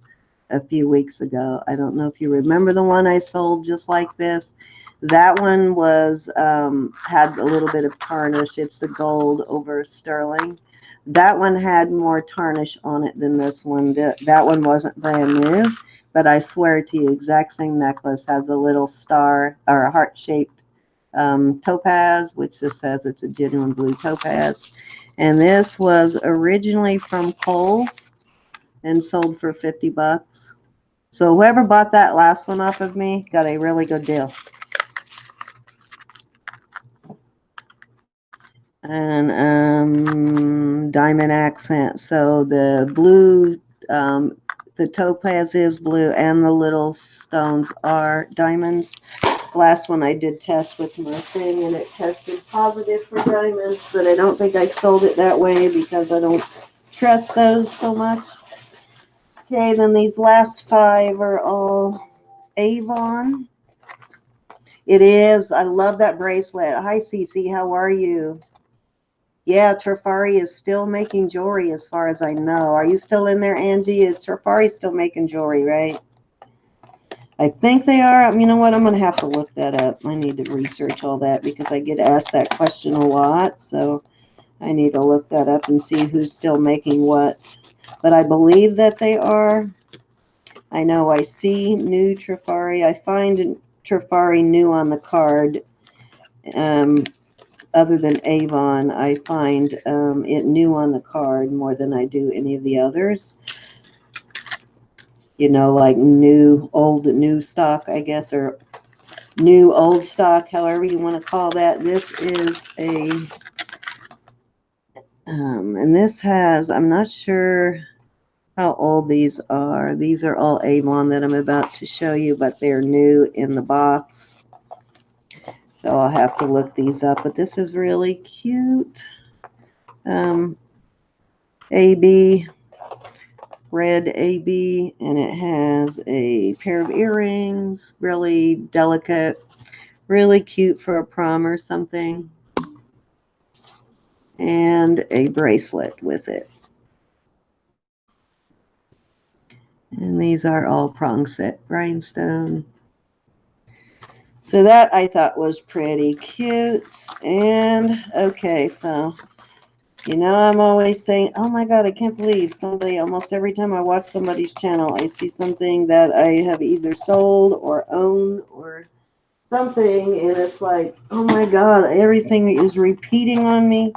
a few weeks ago. I don't know if you remember the one I sold just like this. That one was, had a little bit of tarnish. It's the gold over sterling. That one had more tarnish on it than this one. That one wasn't brand new, but I swear to you, exact same necklace has a little star or a heart-shaped topaz, which this says it's a genuine blue topaz. And this was originally from Kohl's and sold for 50 bucks. So whoever bought that last one off of me got a really good deal. And diamond accent. So the blue, the topaz is blue, and the little stones are diamonds. Last one I did test with my thing, and it tested positive for diamonds, but I don't think I sold it that way because I don't trust those so much. Okay, then these last 5 are all Avon. It is. I love that bracelet. Hi, Cece. How are you? Yeah, Trifari is still making jewelry as far as I know. Are you still in there, Angie? Trifari's still making jewelry, right? I think they are. You know what? I'm going to have to look that up. I need to research all that because I get asked that question a lot. So I need to look that up and see who's still making what. But I believe that they are. I know I see new Trifari. I find Trifari new on the card. Other than Avon, I find it new on the card more than I do any of the others. You know, like new, old, new stock, I guess, or new, old stock, however you want to call that. This is a, and this has, I'm not sure how old these are. These are all Avon that I'm about to show you, but they're new in the box. So I'll have to look these up, but this is really cute. AB, red AB, and it has a pair of earrings, really delicate, really cute for a prom or something, and a bracelet with it. And these are all prong set rhinestone. So that I thought was pretty cute. And okay, so you know, I'm always saying, oh my God, I can't believe somebody, almost every time I watch somebody's channel, I see something that I have either sold or own or something. And it's like, oh my God, everything is repeating on me.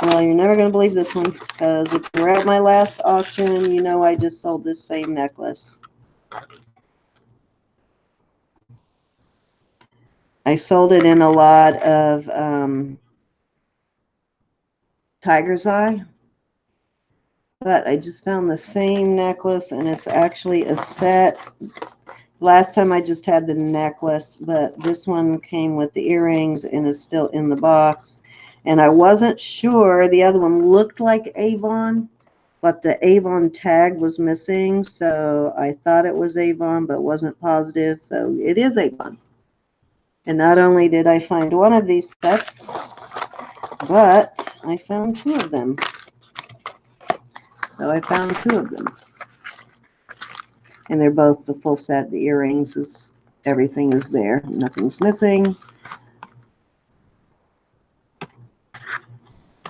Well, you're never going to believe this one, because if you were at my last auction, you know I just sold this same necklace. I sold it in a lot of tiger's eye, but I just found the same necklace, and it's actually a set. Last time I just had the necklace, but this one came with the earrings and is still in the box. And I wasn't sure. The other one looked like Avon, but the Avon tag was missing, so I thought it was Avon, but wasn't positive. So it is Avon. And not only did I find one of these sets, but I found two of them. So I found two of them. And they're both the full set. The earrings is, everything is there. Nothing's missing.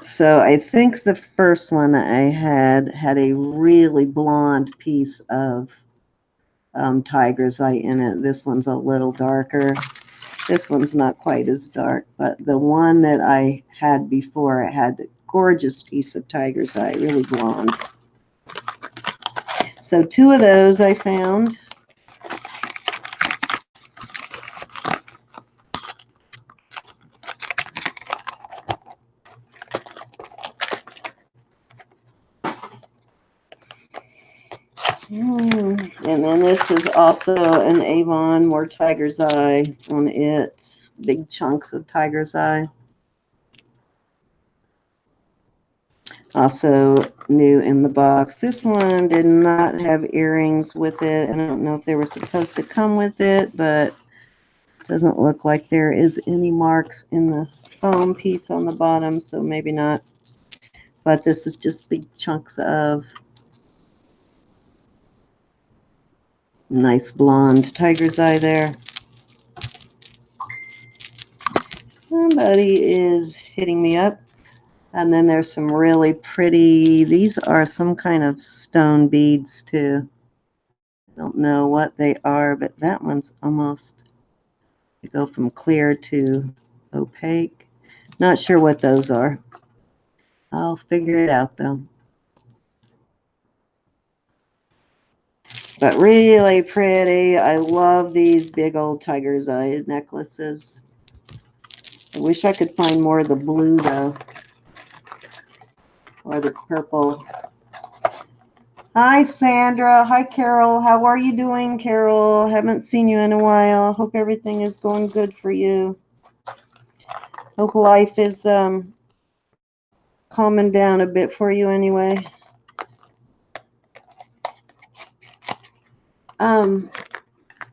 So I think the first one I had a really blonde piece of tiger's eye in it. This one's a little darker. This one's not quite as dark, but the one that I had before, it had a gorgeous piece of tiger's eye, really blonde. So two of those I found. And then this is also an Avon, more tiger's eye on it. Big chunks of tiger's eye. Also new in the box. This one did not have earrings with it. I don't know if they were supposed to come with it, but it doesn't look like there is any marks in the foam piece on the bottom, so maybe not. But this is just big chunks of nice blonde tiger's eye there. Somebody is hitting me up. And then there's some really pretty, these are some kind of stone beads too. I don't know what they are, but that one's almost, they go from clear to opaque. Not sure what those are. I'll figure it out though. But really pretty. I love these big old tiger's eye necklaces. I wish I could find more of the blue though. Or the purple. Hi, Sandra. Hi, Carol. How are you doing, Carol? Haven't seen you in a while. Hope everything is going good for you. Hope life is calming down a bit for you anyway.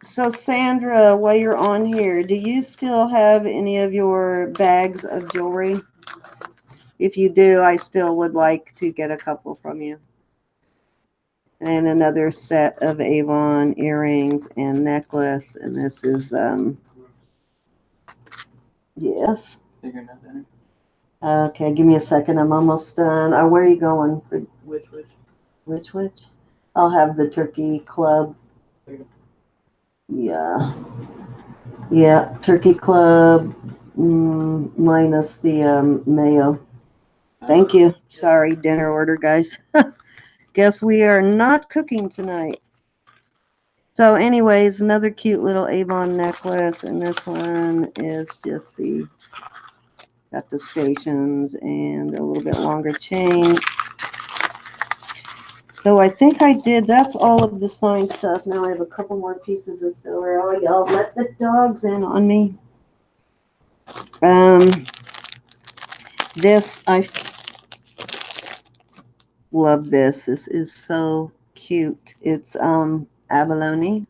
So Sandra, while you're on here, do you still have any of your bags of jewelry? If you do, I still would like to get a couple from you. And another set of Avon earrings and necklace. And this is, yes. Okay, give me a second. I'm almost done. Where are you going? Which? I'll have the turkey club. Yeah. Yeah, turkey club minus the mayo. Thank you. Sorry, dinner order, guys. Guess we are not cooking tonight. So anyways, another cute little Avon necklace, and this one is just got the stations and a little bit longer chain. So I think I did, that's all of the sign stuff. Now I have a couple more pieces of silver. Oh, y'all let the dogs in on me. This, Love this. This is so cute. It's abalone.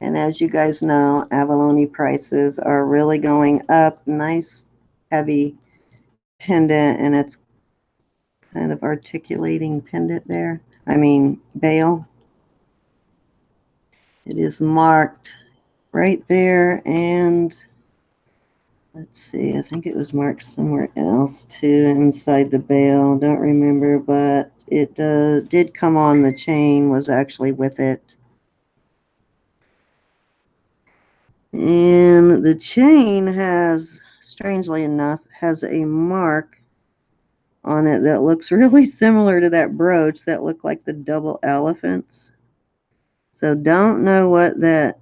And as you guys know, abalone prices are really going up. Nice heavy pendant, and it's kind of articulating pendant there. I mean, bail. It is marked right there, and let's see, I think it was marked somewhere else too, inside the bail. Don't remember, but it did come on the chain, was actually with it. And the chain has, strangely enough, has a mark on it that looks really similar to that brooch that looked like the double elephants. So don't know what that,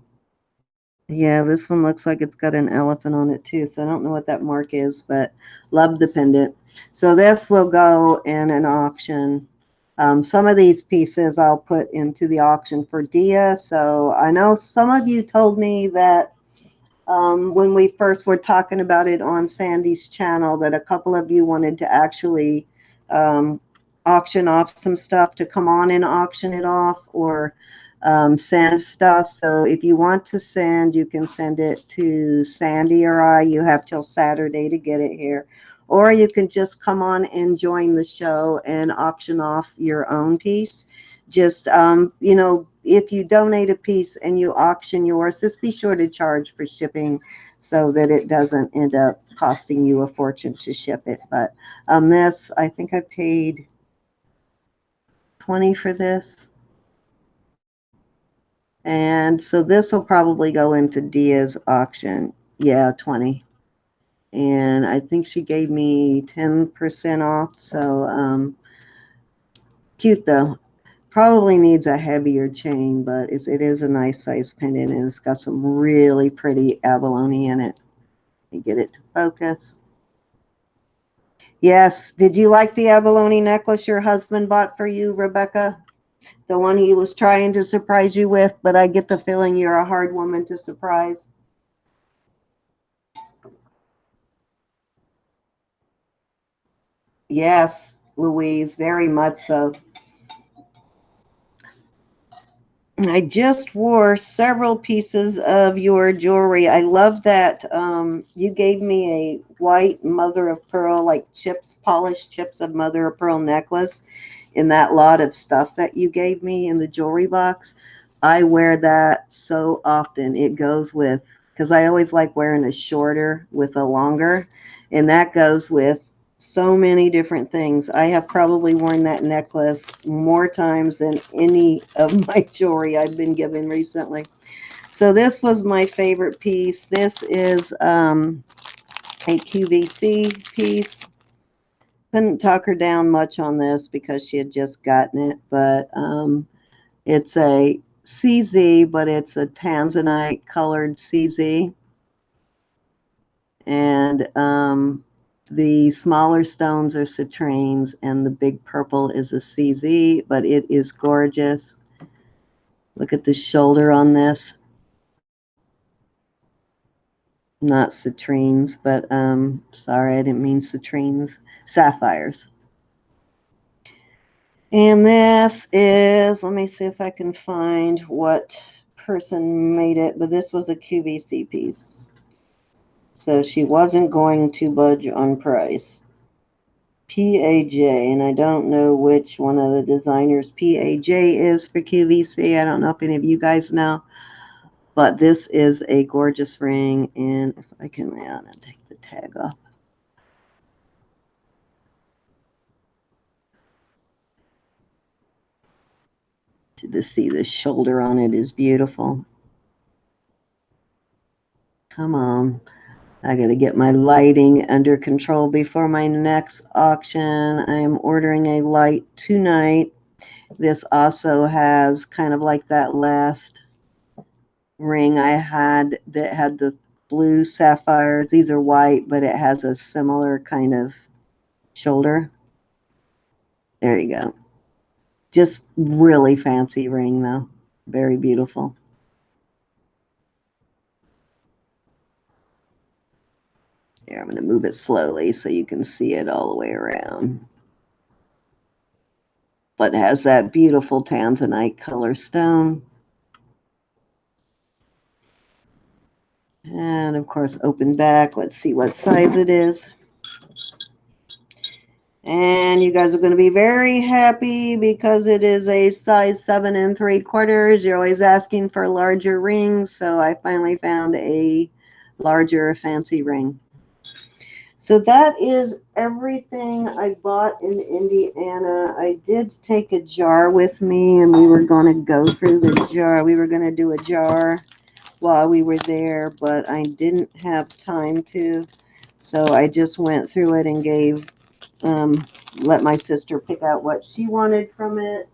yeah, this one looks like it's got an elephant on it too. So I don't know what that mark is, but love the pendant. So this will go in an auction. Some of these pieces I'll put into the auction for Dia. So I know some of you told me that when we first were talking about it on Sandy's channel, that a couple of you wanted to actually auction off some stuff to come on and auction it off, or send stuff. So if you want to send, you can send it to Sandy or I. You have till Saturday to get it here. Or you can just come on and join the show and auction off your own piece. Just, you know, if you donate a piece and you auction yours, just be sure to charge for shipping so that it doesn't end up costing you a fortune to ship it. But this, I think I paid $20 for this. And so this will probably go into Dia's auction. Yeah, 20. And I think she gave me 10% off. So cute though. Probably needs a heavier chain, but it is a nice size pendant, and it's got some really pretty abalone in it. Let me get it to focus. Yes. Did you like the abalone necklace your husband bought for you, Rebecca? The one he was trying to surprise you with, but I get the feeling you're a hard woman to surprise. Yes, Louise, very much so. I just wore several pieces of your jewelry. I love that you gave me a white mother of pearl, like chips, polished chips of mother of pearl necklace in that lot of stuff that you gave me in the jewelry box. I wear that so often. It goes with, because I always like wearing a shorter with a longer, and that goes with so many different things. I have probably worn that necklace more times than any of my jewelry I've been given recently. So this was my favorite piece. This is a QVC piece. Couldn't talk her down much on this because she had just gotten it, but it's a CZ, but it's a tanzanite colored CZ. And the smaller stones are citraines, and the big purple is a CZ, but it is gorgeous. Look at the shoulder on this. Not citrines, but sorry, I didn't mean citrines. Sapphires. And this is, let me see if I can find what person made it, but this was a QVC piece. So she wasn't going to budge on price. PAJ, and I don't know which one of the designers PAJ is for QVC. I don't know if any of you guys know, but this is a gorgeous ring, and if I can, yeah, I'll take the tag off. To see the shoulder on it is beautiful. Come on. I got to get my lighting under control before my next auction. I am ordering a light tonight. This also has kind of like that last ring I had that had the blue sapphires. These are white, but it has a similar kind of shoulder. There you go. Just really fancy ring though. Very beautiful. Here, I'm going to move it slowly so you can see it all the way around. but has that beautiful tanzanite color stone. And of course, open back. Let's see what size it is. And you guys are going to be very happy because it is a size 7 3/4. You're always asking for larger rings, so I finally found a larger fancy ring. So that is everything I bought in Indiana. I did take a jar with me, and we were going to go through the jar. We were going to do a jar while we were there, but I didn't have time to. So I just went through it and gave let my sister pick out what she wanted from it.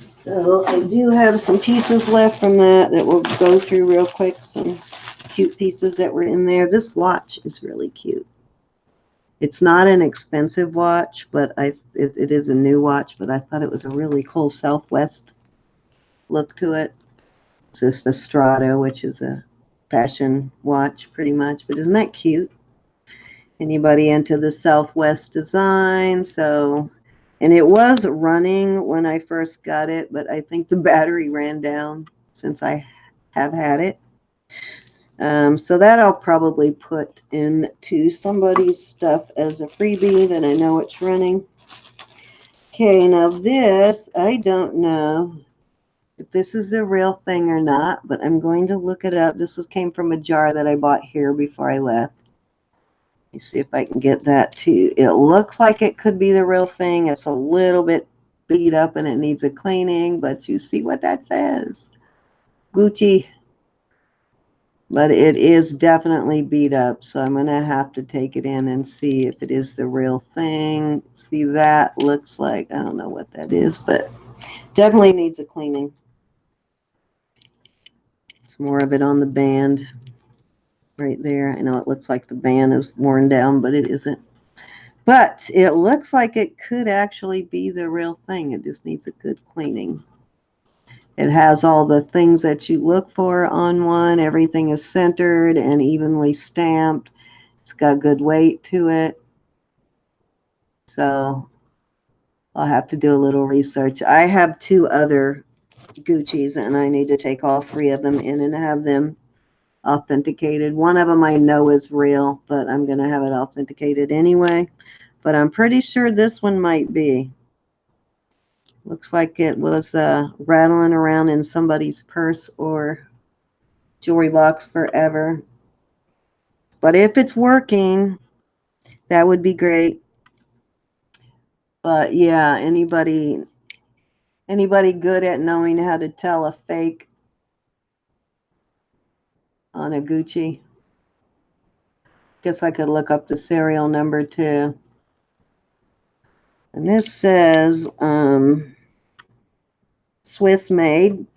So I do have some pieces left from that we'll go through real quick. Some cute pieces that were in there. This watch is really cute. It's not an expensive watch, but it is a new watch, but I thought it was a really cool Southwest look to it. It's just a Strato, which is a fashion watch pretty much, but isn't that cute? Anybody into the Southwest design? So, and it was running when I first got it, but I think the battery ran down since I have had it. So that I'll probably put into somebody's stuff as a freebie that I know it's running. Okay, now this, I don't know if this is the real thing or not, but I'm going to look it up. This came from a jar that I bought here before I left. Let me see if I can get that too. It looks like it could be the real thing. It's a little bit beat up and it needs a cleaning, but you see what that says. Gucci. But it is definitely beat up, so I'm going to have to take it in and see if it is the real thing. See, that looks like, I don't know what that is, but definitely needs a cleaning. It's more of it on the band right there. I know it looks like the band is worn down, but it isn't. But it looks like it could actually be the real thing. It just needs a good cleaning. It has all the things that you look for on one. Everything is centered and evenly stamped. It's got good weight to it. So I'll have to do a little research. I have 2 other Gucci's, and I need to take all 3 of them in and have them authenticated. One of them I know is real, but I'm going to have it authenticated anyway. But I'm pretty sure this one might be. Looks like it was rattling around in somebody's purse or jewelry box forever. But if it's working, that would be great. But yeah, anybody good at knowing how to tell a fake on a Gucci? Guess I could look up the serial number too. And this says Swiss made,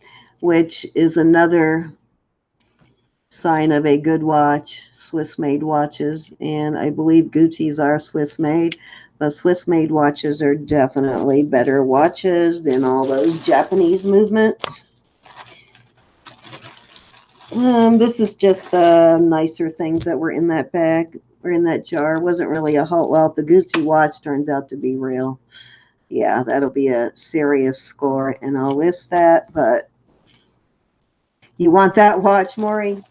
which is another sign of a good watch. Swiss made watches, and I believe Gucci's are Swiss made, but Swiss made watches are definitely better watches than all those Japanese movements. This is just the nicer things that were in that bag or in that jar. It wasn't really a whole, well, if the Gucci watch turns out to be real, yeah, that'll be a serious score, and I'll list that. But you want that watch, Maury?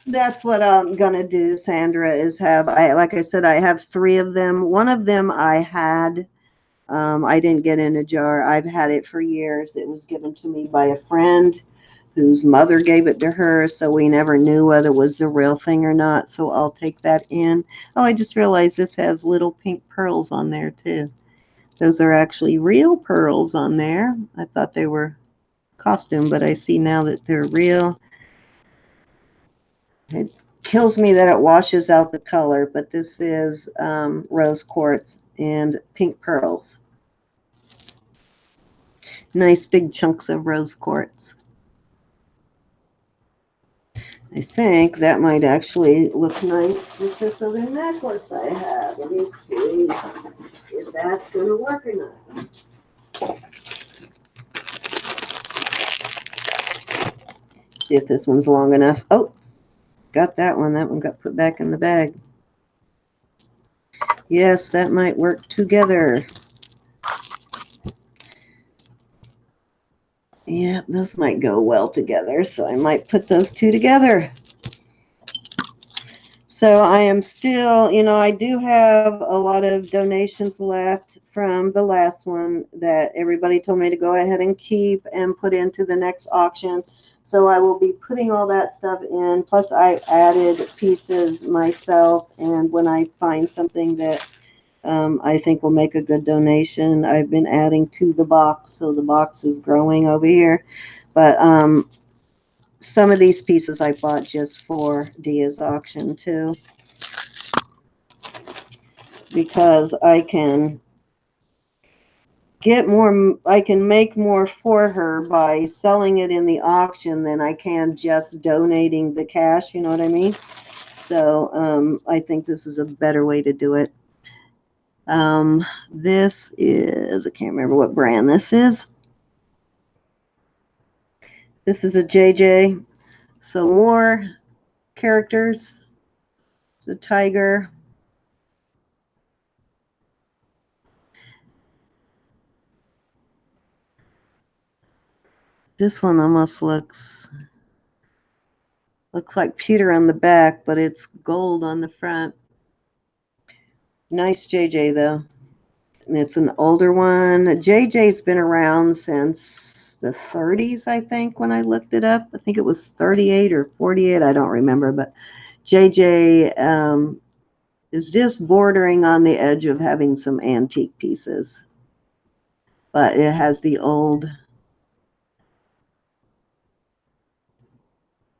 That's what I'm gonna do, Sandra, is have, like I said, I have 3 of them. One of them I had, I didn't get in a jar. I've had it for years. It was given to me by a friend whose mother gave it to her, so we never knew whether it was the real thing or not, so I'll take that in. Oh, I just realized this has little pink pearls on there too. Those are actually real pearls on there. I thought they were costume, but I see now that they're real. It kills me that it washes out the color, but this is rose quartz and pink pearls. Nice big chunks of rose quartz. I think that might actually look nice with this other necklace I have. Let me see if that's going to work or not. See if this one's long enough. Oh, got that one. That one got put back in the bag. Yes, that might work together. Yeah, those might go well together, so I might put those two together. So I am still, you know, I do have a lot of donations left from the last one that everybody told me to go ahead and keep and put into the next auction. So I will be putting all that stuff in. Plus I added pieces myself, and when I find something that I think will make a good donation, I've been adding to the box. So the box is growing over here. But some of these pieces I bought just for Dia's auction too, because I can get more, I can make more for her by selling it in the auction than I can just donating the cash, you know what I mean? So I think this is a better way to do it. This is, I can't remember what brand this is. This is a JJ. So more characters. It's a tiger. This one almost looks like Peter on the back, but it's gold on the front. Nice JJ though. And it's an older one. JJ's been around since the 30s, I think, when I looked it up. I think it was 38 or 48. I don't remember, but JJ is just bordering on the edge of having some antique pieces. But it has the old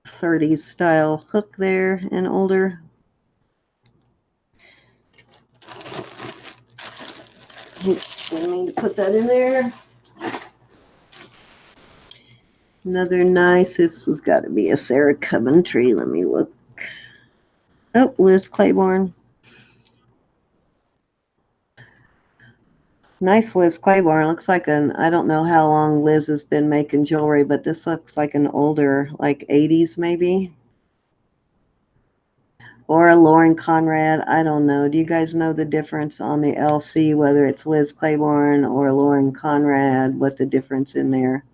30s style hook there and older. Oops, didn't mean to put that in there. Another nice, this has got to be a Sarah Coventry. Let me look. Oh, Liz Claiborne. Nice Liz Claiborne. Looks like an, I don't know how long Liz has been making jewelry, but this looks like an older, like 80s maybe. Or a Lauren Conrad. I don't know. Do you guys know the difference on the LC, whether it's Liz Claiborne or Lauren Conrad, what the difference in their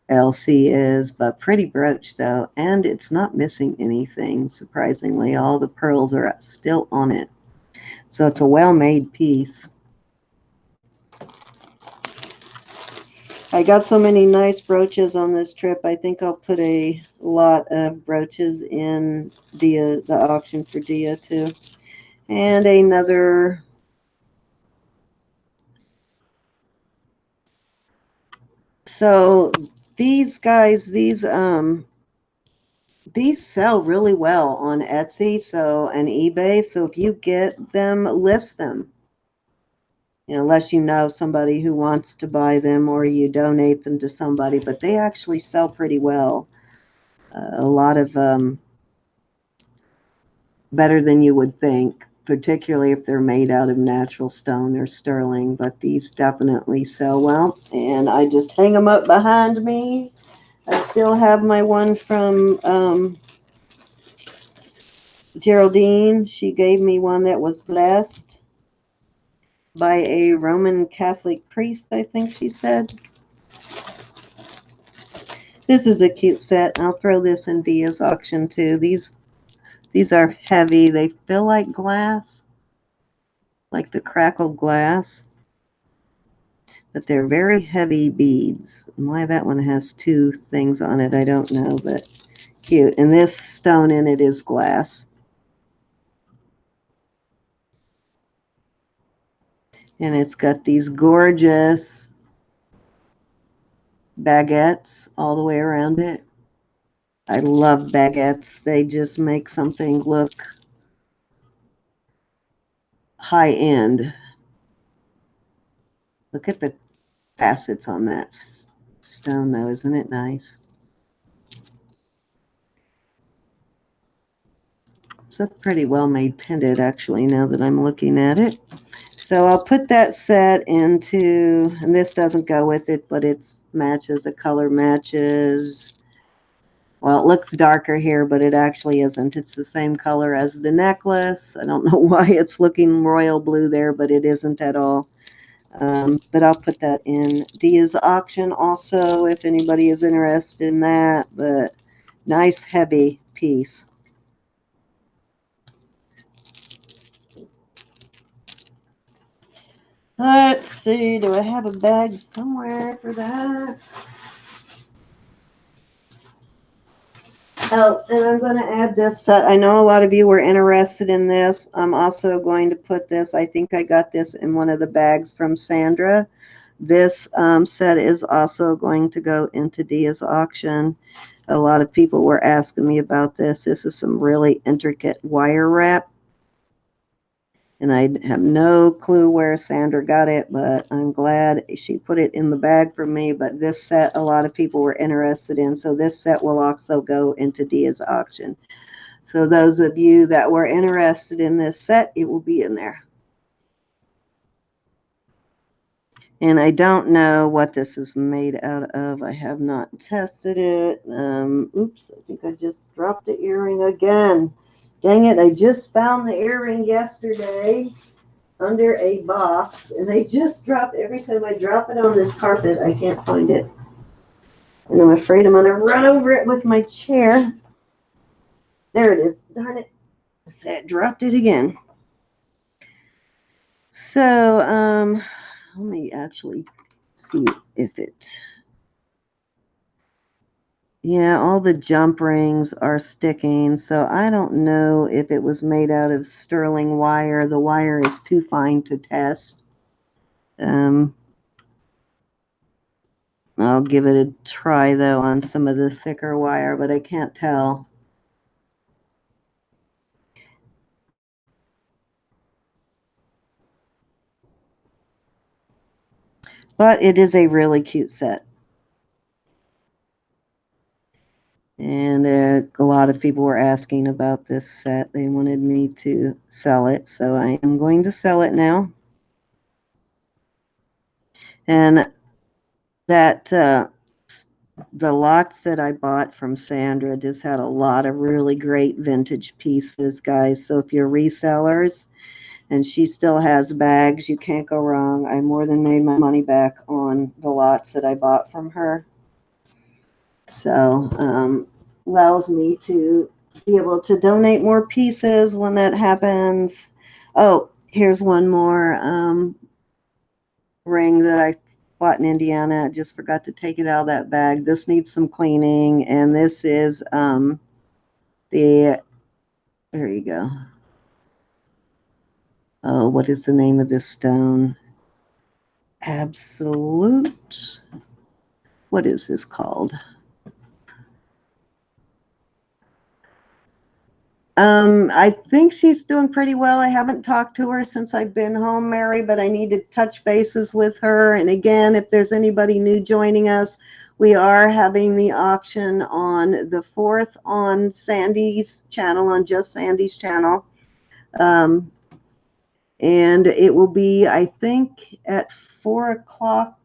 LC is? But pretty brooch though, and it's not missing anything, surprisingly. All the pearls are still on it. So it's a well-made piece. I got so many nice brooches on this trip. I think I'll put a lot of brooches in the auction for Dia too. And another, so these guys, these sell really well on Etsy, so, and eBay. So if you get them, list them. You know, unless you know somebody who wants to buy them or you donate them to somebody, but they actually sell pretty well. A lot of better than you would think, particularly if they're made out of natural stone or sterling, but these definitely sell well. And I just hang them up behind me. I still have my one from Geraldine. She gave me one that was blessed by a Roman Catholic priest, I think she said. This is a cute set. I'll throw this in Dia's auction too. These are heavy. They feel like glass, like the crackled glass, but they're very heavy beads. And why that one has two things on it, I don't know, but cute. And this stone in it is glass. And it's got these gorgeous baguettes all the way around it. I love baguettes. They just make something look high end. Look at the facets on that stone though, isn't it nice? It's a pretty well made pendant actually, now that I'm looking at it. So I'll put that set into, and this doesn't go with it, but it matches, the color matches. Well, it looks darker here, but it actually isn't. It's the same color as the necklace. I don't know why it's looking royal blue there, but it isn't at all. But I'll put that in Dia's auction also if anybody is interested in that. But nice heavy piece. Let's see, do I have a bag somewhere for that? Oh, and I'm going to add this set. I know a lot of you were interested in this. I'm also going to put this, I think I got this in one of the bags from Sandra. This set is also going to go into Dia's auction. A lot of people were asking me about this. This is some really intricate wire wrap. And I have no clue where Sandra got it, but I'm glad she put it in the bag for me. But this set, a lot of people were interested in. So this set will also go into Dia's auction. So those of you that were interested in this set, it will be in there. And I don't know what this is made out of. I have not tested it. Oops, I think I just dropped the earring again. Dang it, I just found the earring yesterday under a box, and I just dropped, every time I drop it on this carpet, I can't find it. And I'm afraid I'm going to run over it with my chair. There it is. Darn it. I dropped it again. So, let me actually see if it... Yeah, all the jump rings are sticking, so I don't know if it was made out of sterling wire. The wire is too fine to test. I'll give it a try, though, on some of the thicker wire, but I can't tell. But it is a really cute set. And a lot of people were asking about this set. They wanted me to sell it, so I am going to sell it now. And that the lots that I bought from Sandra just had a lot of really great vintage pieces, guys. So if you're resellers and she still has bags, you can't go wrong. I more than made my money back on the lots that I bought from her. So allows me to be able to donate more pieces when that happens. Oh, here's one more ring that I bought in Indiana. I just forgot to take it out of that bag. This needs some cleaning, and this is there you go. Oh, what is the name of this stone? Absolute. What is this called? I think she's doing pretty well. I haven't talked to her since I've been home, Mary, but I need to touch bases with her. And again, if there's anybody new joining us, we are having the auction on the 4th on Sandy's channel, on Just Sandy's channel. And it will be, I think, at 4 o'clock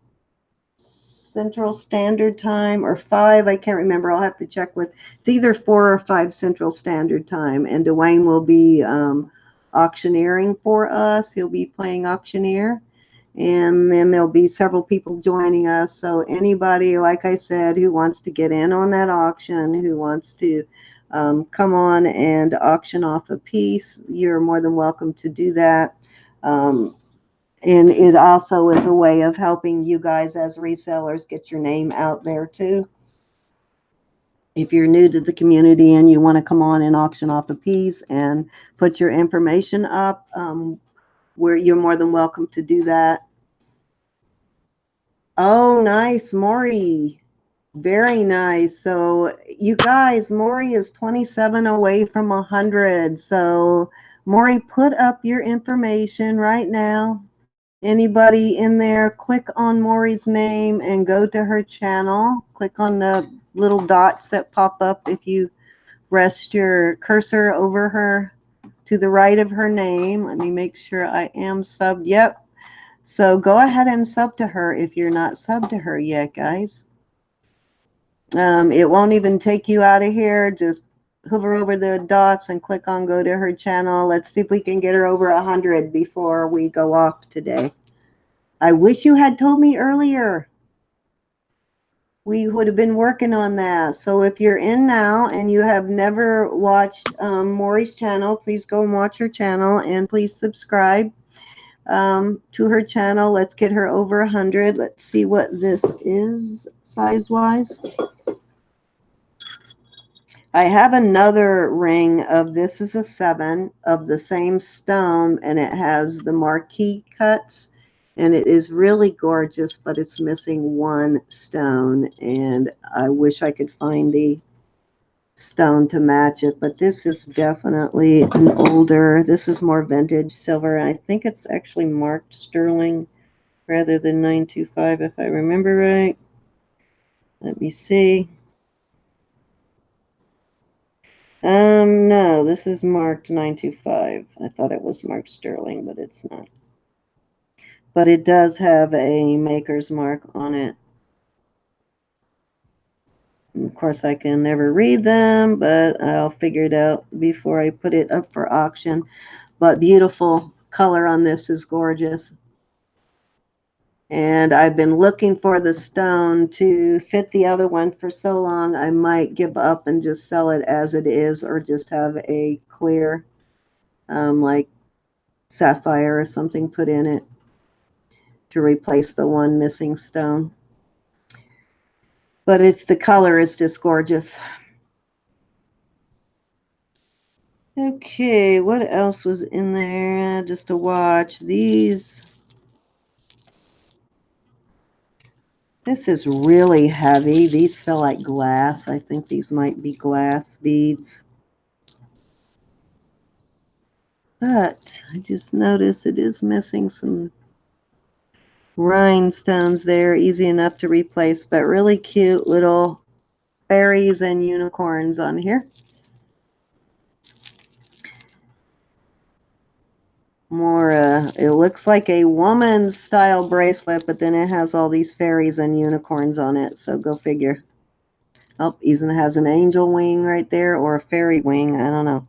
Central Standard Time, or 5, I can't remember. I'll have to check with, it's either 4 or 5 Central Standard Time, and Dwayne will be auctioneering for us. He'll be playing auctioneer, and then there'll be several people joining us. So anybody, like I said, who wants to get in on that auction, who wants to come on and auction off a piece, you're more than welcome to do that. And it also is a way of helping you guys as resellers get your name out there too. If you're new to the community and you want to come on and auction off a piece and put your information up, where you're more than welcome to do that. Oh, nice, Maury. Very nice. So you guys, Maury is 27 away from 100. So Maury, put up your information right now. Anybody in there, click on Maury's name and go to her channel. Click on the little dots that pop up if you rest your cursor over her to the right of her name. Let me make sure I am subbed. Yep. So go ahead and sub to her if you're not subbed to her yet, guys. It won't even take you out of here. Just hover over the dots and click on go to her channel. Let's see if we can get her over 100 before we go off today. I wish you had told me earlier. We would have been working on that. So if you're in now and you have never watched Maury's channel, please go and watch her channel and please subscribe to her channel. Let's get her over 100. Let's see what this is size-wise. I have another ring of, this is a 7 of the same stone, and it has the marquee cuts, and it is really gorgeous, but it's missing one stone, and I wish I could find the stone to match it, but this is definitely an older, this is more vintage silver. I think it's actually marked sterling rather than 925 if I remember right. Let me see. No, this is marked 925. I thought it was marked sterling, but it's not. But it does have a maker's mark on it. And of course, I can never read them, but I'll figure it out before I put it up for auction. But beautiful color on this is gorgeous. And I've been looking for the stone to fit the other one for so long, I might give up and just sell it as it is, or just have a clear, like sapphire or something put in it to replace the one missing stone. But it's, the color is just gorgeous. Okay, what else was in there just to watch? These. This is really heavy. These feel like glass. I think these might be glass beads. But I just noticed it is missing some rhinestones there. Easy enough to replace, but really cute little fairies and unicorns on here. More, it looks like a woman's style bracelet, but then it has all these fairies and unicorns on it, so go figure. Oh, even has an angel wing right there, or a fairy wing, I don't know.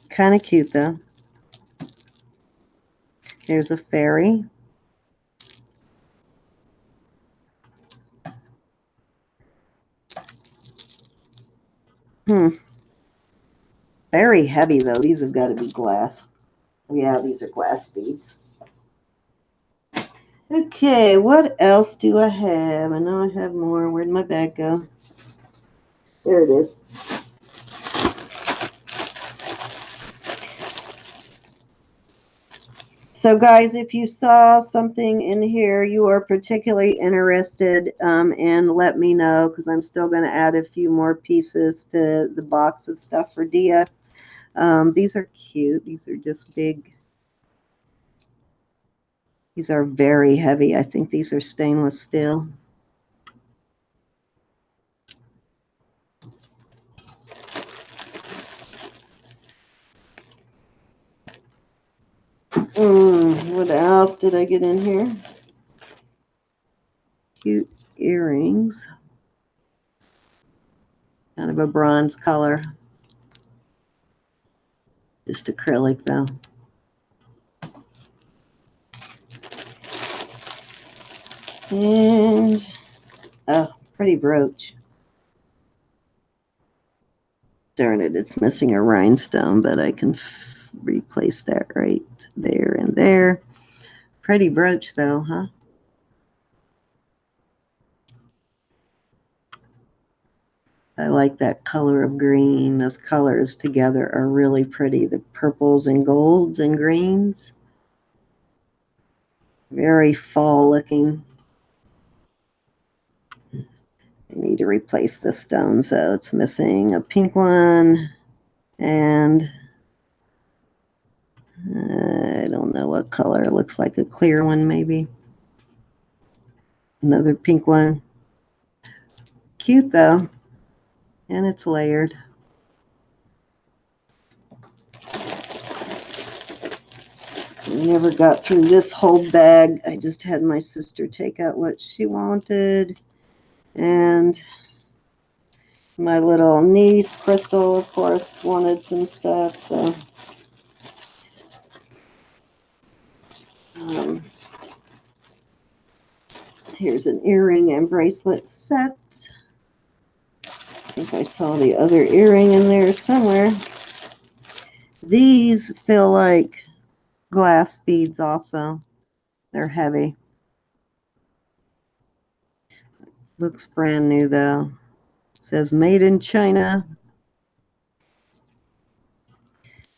Kind of cute, though. Here's a fairy. Very heavy, though. These have got to be glass. Yeah, these are glass beads. Okay, what else do I have? I know I have more. Where'd my bag go? There it is. So, guys, if you saw something in here you are particularly interested in, let me know, because I'm still going to add a few more pieces to the box of stuff for Dia. These are cute. These are just big. These are very heavy. I think these are stainless steel. What else did I get in here? Cute earrings. Kind of a bronze color. Just acrylic, though. And, oh, pretty brooch. Darn it, it's missing a rhinestone, but I can replace that right there and there. Pretty brooch, though, huh? I like that color of green. Those colors together are really pretty. The purples and golds and greens. Very fall looking. I need to replace the stone, so it's missing a pink one, and I don't know what color. It looks like a clear one, maybe. Another pink one. Cute, though, and it's layered. Never got through this whole bag. I just had my sister take out what she wanted, and my little niece, Crystal, of course, wanted some stuff, so Here's an earring and bracelet set. I think I saw the other earring in there somewhere. These feel like glass beads also. They're heavy. Looks brand new though. It says made in China.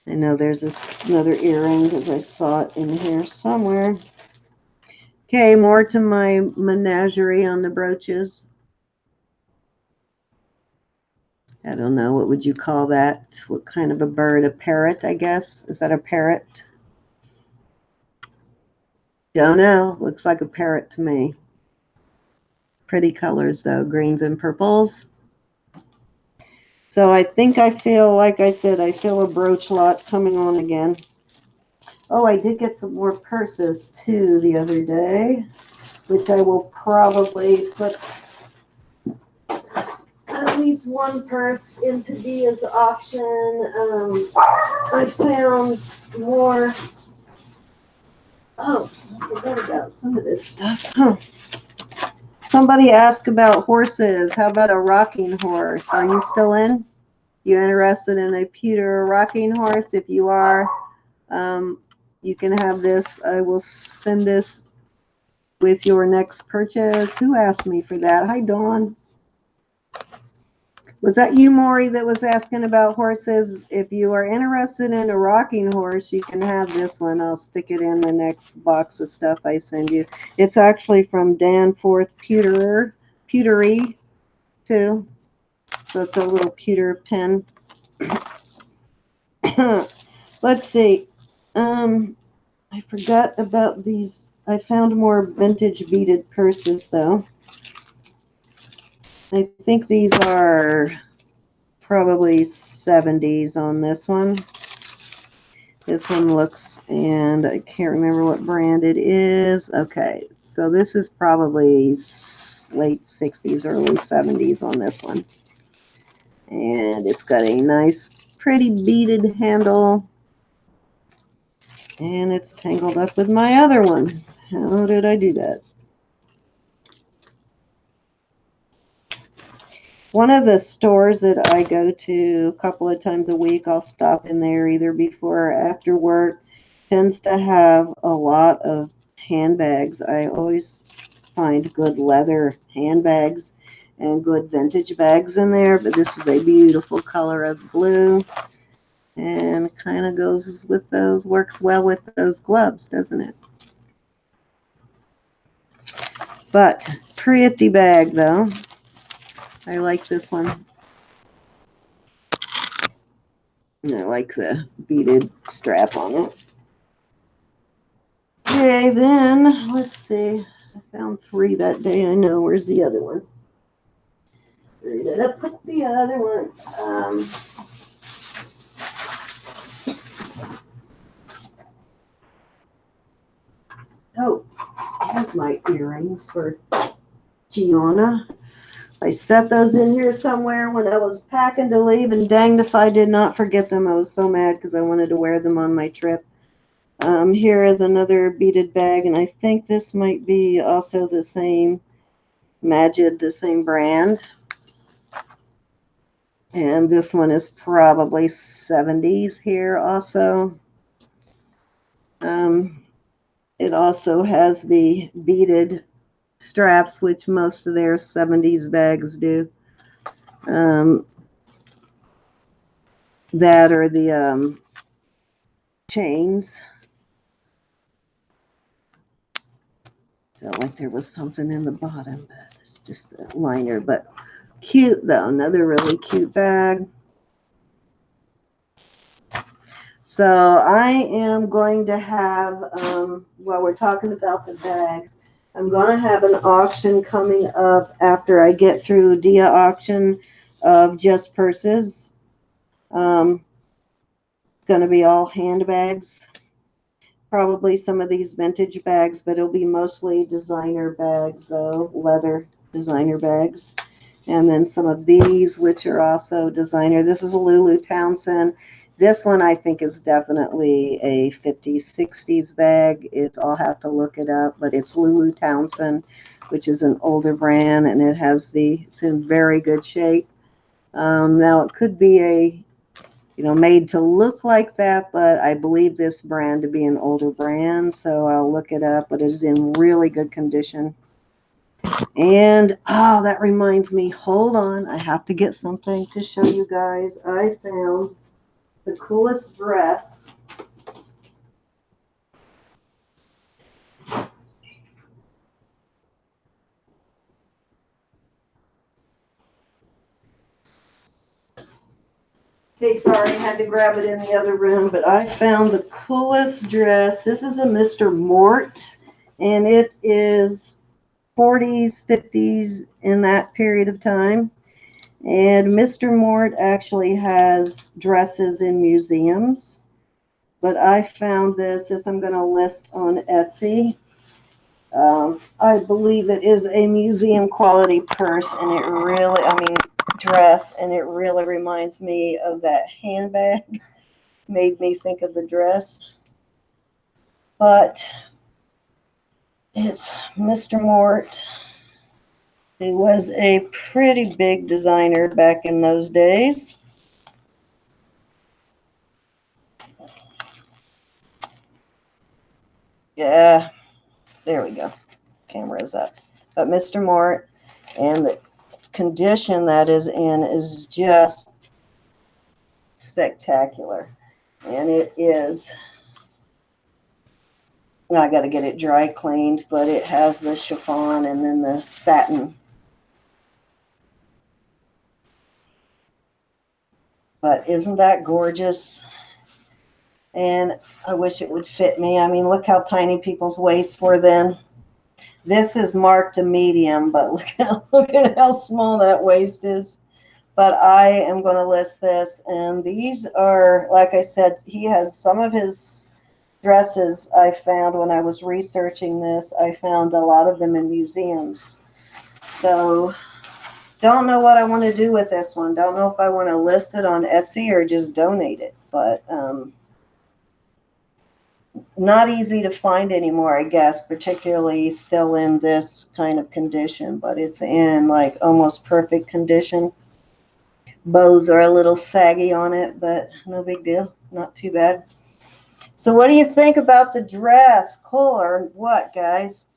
I know there's another earring because I saw it in here somewhere. Okay, more to my menagerie on the brooches. I don't know, what would you call that? What kind of a bird? A parrot, I guess? Is that a parrot? Don't know. Looks like a parrot to me. Pretty colors though, greens and purples. So I think I feel, like I said, I feel a brooch lot coming on again. Oh, I did get some more purses too the other day, which I will probably put at least one purse into Dia's auction. I found more. Oh, I forgot about some of this stuff. Huh. Somebody asked about horses. How about a rocking horse? Are you still in? You interested in a pewter rocking horse? If you are, you can have this. I will send this with your next purchase. Who asked me for that? Hi, Dawn. Was that you, Maury, that was asking about horses? If you are interested in a rocking horse, you can have this one. I'll stick it in the next box of stuff I send you. It's actually from Danforth Pewtery, too. So it's a little pewter pen. Let's see. I forgot about these. I found more vintage beaded purses, though. I think these are probably 70s on this one. This one looks, and I can't remember what brand it is. Okay, so this is probably late 60s, early 70s on this one. And it's got a nice, pretty beaded handle. And it's tangled up with my other one. How did I do that? One of the stores that I go to a couple of times a week, I'll stop in there either before or after work, tends to have a lot of handbags. I always find good leather handbags and good vintage bags in there, but this is a beautiful color of blue and kind of goes with those, works well with those gloves, doesn't it? But pretty bag though. I like this one. And I like the beaded strap on it. Okay, then, let's see. I found 3 that day. I know. Where's the other one? Where did I put the other one? Oh, here's my earrings for Gianna. I set those in here somewhere when I was packing to leave, and danged if I did not forget them. I was so mad because I wanted to wear them on my trip. Here is another beaded bag, and I think this might be also the same Majid, the same brand. And this one is probably 70s here also. It also has the beaded straps, which most of their 70s bags do. That or the chains. Felt like there was something in the bottom, but it's just a liner. But cute though, another really cute bag. So I am going to have, while we're talking about the bags, I'm going to have an auction coming up after I get through Dia auction of just purses. It's going to be all handbags. Probably some of these vintage bags, but it'll be mostly designer bags, though, leather designer bags. And then some of these, which are also designer. This is a Lulu Townsend. This one I think is definitely a 50s, 60s bag. I'll have to look it up, but it's Lulu Townsend, which is an older brand, and it's in very good shape. Now it could be made to look like that, but I believe this brand to be an older brand, so I'll look it up, but it is in really good condition. And, oh, that reminds me, hold on, I have to get something to show you guys. I found the coolest dress. Hey, sorry, I had to grab it in the other room, but I found the coolest dress. This is a Mr. Mort, and it is 40s, 50s in that period of time. And Mr. Mort actually has dresses in museums, but I found this I'm going to list on Etsy. I believe it is a museum quality purse, and dress, and it really reminds me of that handbag. Made me think of the dress. But it's Mr. Mort. He was a pretty big designer back in those days. Yeah, there we go. Camera's up. But Mr. Mort, and the condition that is in is just spectacular. And it is, I got to get it dry cleaned, but it has the chiffon and then the satin. But isn't that gorgeous? And I wish it would fit me. I mean, look how tiny people's waists were then. This is marked a medium, but look at how small that waist is. But I am going to list this, and these are, like I said, he has some of his dresses I found when I was researching this. I found a lot of them in museums. So don't know what I want to do with this one. Don't know if I want to list it on Etsy or just donate it. But not easy to find anymore, I guess, particularly still in this kind of condition. But it's in like almost perfect condition. Bows are a little saggy on it, but no big deal. Not too bad. So what do you think about the dress? Cool or what, guys?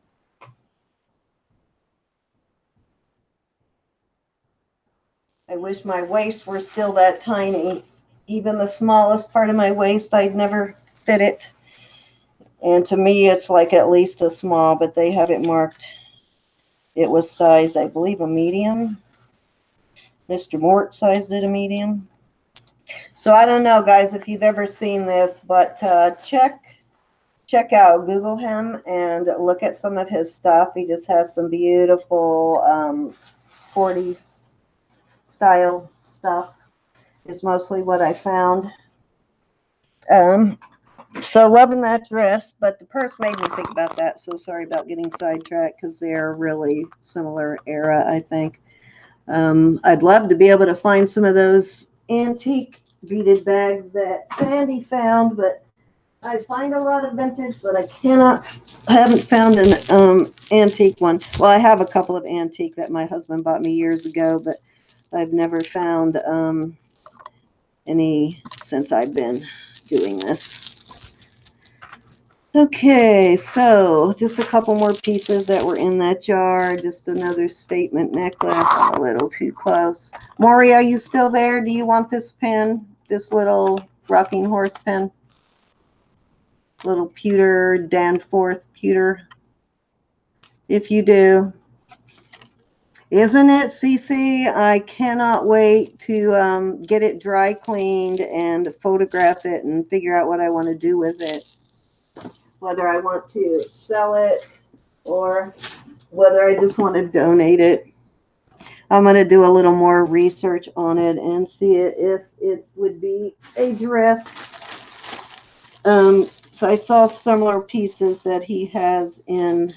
I wish my waist were still that tiny. Even the smallest part of my waist, I'd never fit it. And to me, it's like at least a small, but they have it marked. It was sized, I believe, a medium. Mr. Mort sized it a medium. So I don't know, guys, if you've ever seen this, but check out, Google him and look at some of his stuff. He just has some beautiful 40s style stuff. Is mostly what I found. So loving that dress, but the purse made me think about that. So sorry about getting sidetracked because they're really similar era, I think. I'd love to be able to find some of those antique beaded bags that Sandy found, but I find a lot of vintage, but I haven't found an antique one. Well, I have a couple of antique that my husband bought me years ago, but I've never found any since I've been doing this. Okay, so just a couple more pieces that were in that jar. Just another statement necklace. I'm a little too close. Maury, are you still there? Do you want this pen? This little rocking horse pen? Little pewter, Danforth pewter. If you do. Isn't it, Cece? I cannot wait to get it dry cleaned and photograph it and figure out what I want to do with it. Whether I want to sell it or whether I just want to donate it. I'm going to do a little more research on it and see if it would be a dress. So I saw similar pieces that he has in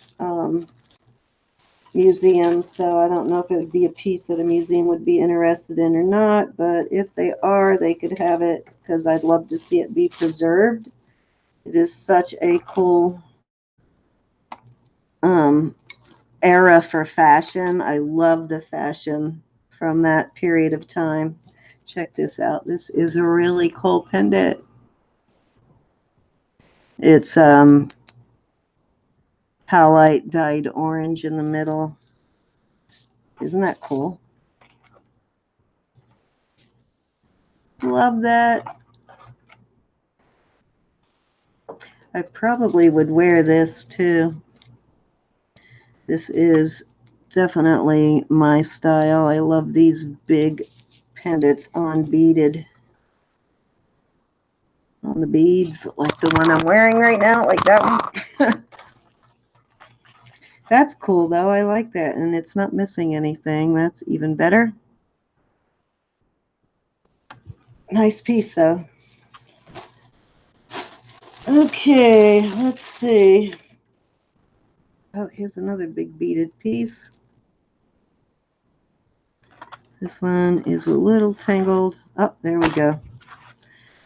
museum, so I don't know if it would be a piece that a museum would be interested in or not, but if they are, they could have it because I'd love to see it be preserved. It is such a cool era for fashion. I love the fashion from that period of time. Check this out. This is a really cool pendant. It's pyrite dyed orange in the middle. Isn't that cool? Love that. I probably would wear this too. This is definitely my style. I love these big pendants on beaded, on the beads, like the one I'm wearing right now, like that one. That's cool though. I like that, and it's not missing anything. That's even better. Nice piece though. Okay, let's see. Oh, here's another big beaded piece. This one is a little tangled. Oh, there we go.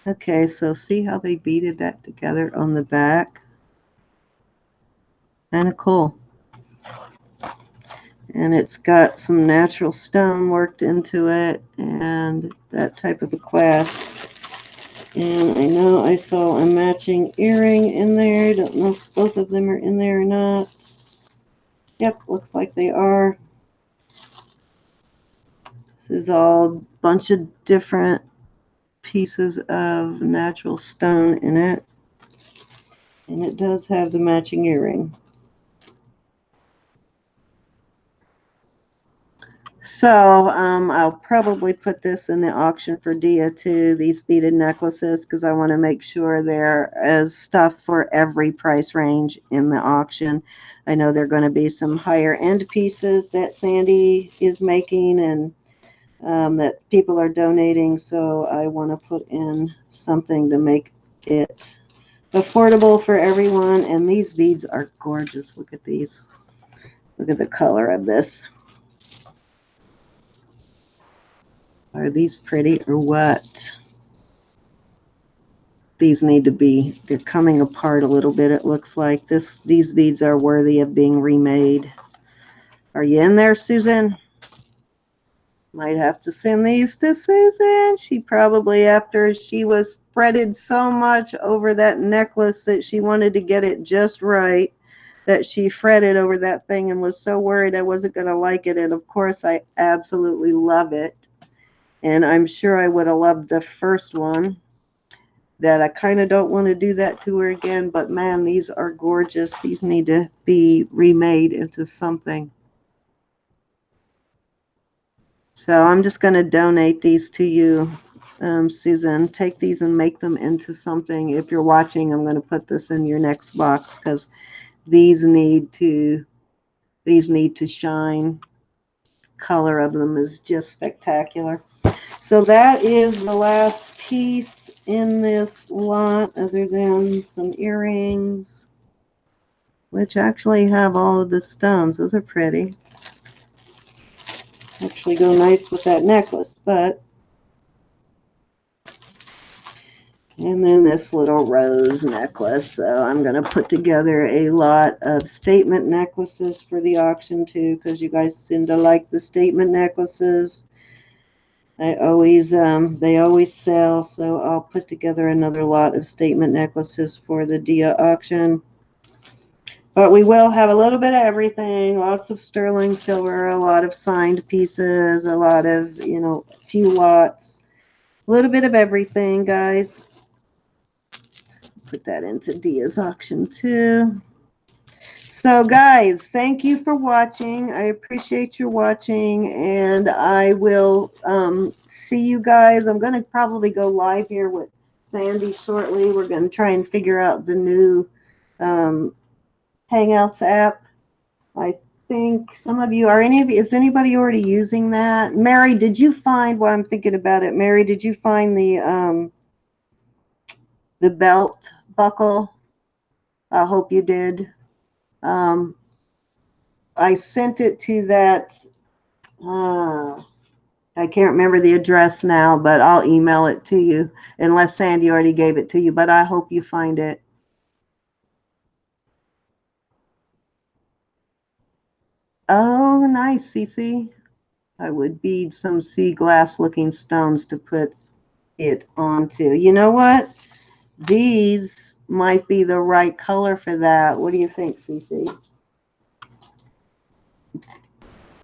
Okay, so see how they beaded that together on the back? Kind of cool. And it's got some natural stone worked into it and that type of a clasp. And I know I saw a matching earring in there. I don't know if both of them are in there or not. Yep, looks like they are. This is all a bunch of different pieces of natural stone in it. And it does have the matching earring. So I'll probably put this in the auction for Dia too, these beaded necklaces, because I want to make sure there is stuff for every price range in the auction. I know there are going to be some higher end pieces that Sandy is making and that people are donating, so I want to put in something to make it affordable for everyone. And these beads are gorgeous. Look at these. Look at the color of this. Are these pretty or what? These need to be, they're coming apart a little bit, it looks like. These beads are worthy of being remade. Are you in there, Susan? Might have to send these to Susan. She probably, after she was fretted so much over that necklace that she wanted to get it just right, that she fretted over that thing and was so worried I wasn't going to like it. And of course, I absolutely love it. And I'm sure I would have loved the first one. That I kind of don't want to do that to her again, but man, these are gorgeous. These need to be remade into something. So I'm just going to donate these to you, Susan. Take these and make them into something. If you're watching, I'm going to put this in your next box because these need to shine. Color of them is just spectacular. So that is the last piece in this lot, other than some earrings, which actually have all of the stones. Those are pretty. Actually go nice with that necklace, but. And then this little rose necklace. So I'm going to put together a lot of statement necklaces for the auction too, because you guys seem to like the statement necklaces. They always sell, so I'll put together another lot of statement necklaces for the Dia auction. But we will have a little bit of everything, lots of sterling silver, a lot of signed pieces, a lot of, a few lots, a little bit of everything, guys. Put that into Dia's auction too. So guys, thank you for watching. I appreciate your watching, and I will see you guys. I'm going to probably go live here with Sandy shortly. We're going to try and figure out the new Hangouts app. I think some of you, is anybody already using that? Mary, did you find, while I'm thinking about it, Mary, did you find the belt buckle? I hope you did. I sent it to that, I can't remember the address now, but I'll email it to you unless Sandy already gave it to you, but I hope you find it. Oh, nice, Cece. I would bead some sea glass looking stones to put it onto. You know what? These might be the right color for that. What do you think, Cece?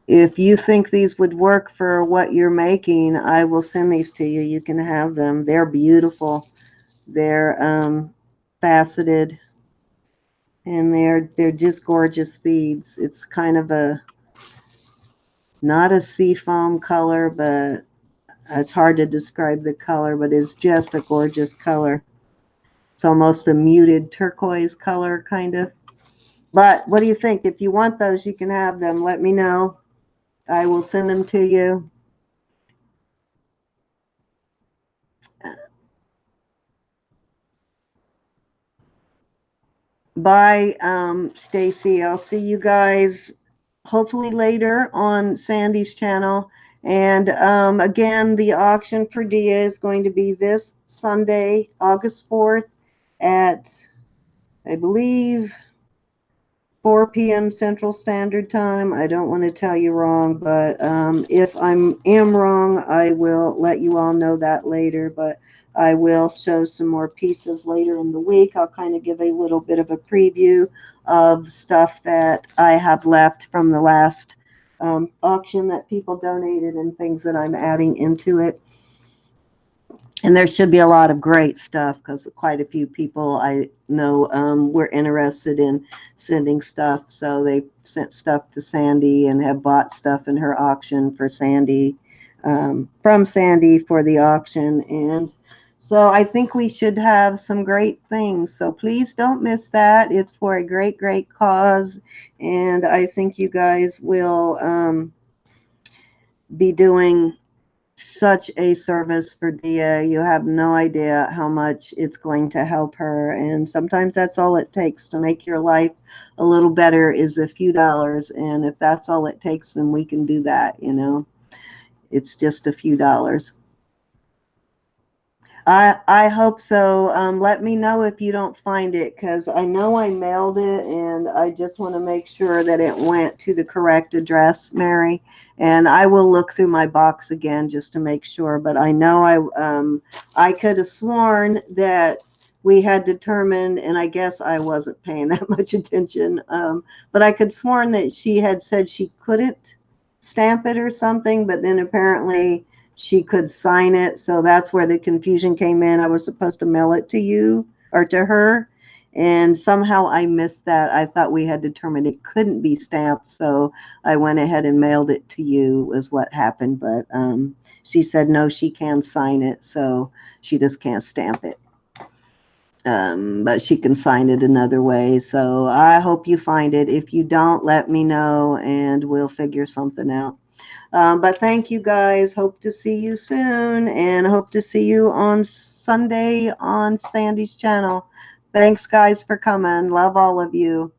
If you think these would work for what you're making, I will send these to you. You can have them. They're beautiful. They're faceted, and they're just gorgeous beads. It's kind of a not a sea foam color, but it's hard to describe the color, but it's just a gorgeous color. It's almost a muted turquoise color, kind of. But what do you think? If you want those, you can have them. Let me know. I will send them to you. Bye, Stacy. I'll see you guys hopefully later on Sandy's channel. And again, the auction for Dia is going to be this Sunday, August 4th at, I believe, 4 p.m. Central Standard Time. I don't want to tell you wrong, but if I am wrong, I will let you all know that later. But I will show some more pieces later in the week. I'll kind of give a little bit of a preview of stuff that I have left from the last auction that people donated and things that I'm adding into it. And there should be a lot of great stuff because quite a few people I know were interested in sending stuff. So they sent stuff to Sandy and have bought stuff in her auction for Sandy, from Sandy for the auction. And so I think we should have some great things. So please don't miss that. It's for a great, great cause. And I think you guys will be doing such a service for Dia. You have no idea how much it's going to help her. And sometimes that's all it takes to make your life a little better is a few dollars. And if that's all it takes, then we can do that, you know. It's just a few dollars. I hope so. Let me know if you don't find it because I know I mailed it and I just want to make sure that it went to the correct address, Mary. And I will look through my box again just to make sure. But I know I could have sworn that we had determined, and I guess I wasn't paying that much attention. But I could sworn that she had said she couldn't stamp it or something. But then apparently she could sign it. So that's where the confusion came in. I was supposed to mail it to you or to her. And somehow I missed that. I thought we had determined it couldn't be stamped. So I went ahead and mailed it to you was what happened. But she said, no, she can sign it. So she just can't stamp it. But she can sign it another way. So I hope you find it. If you don't, let me know and we'll figure something out. But thank you guys. Hope to see you soon and hope to see you on Sunday on Sandy's channel. Thanks guys for coming. Love all of you.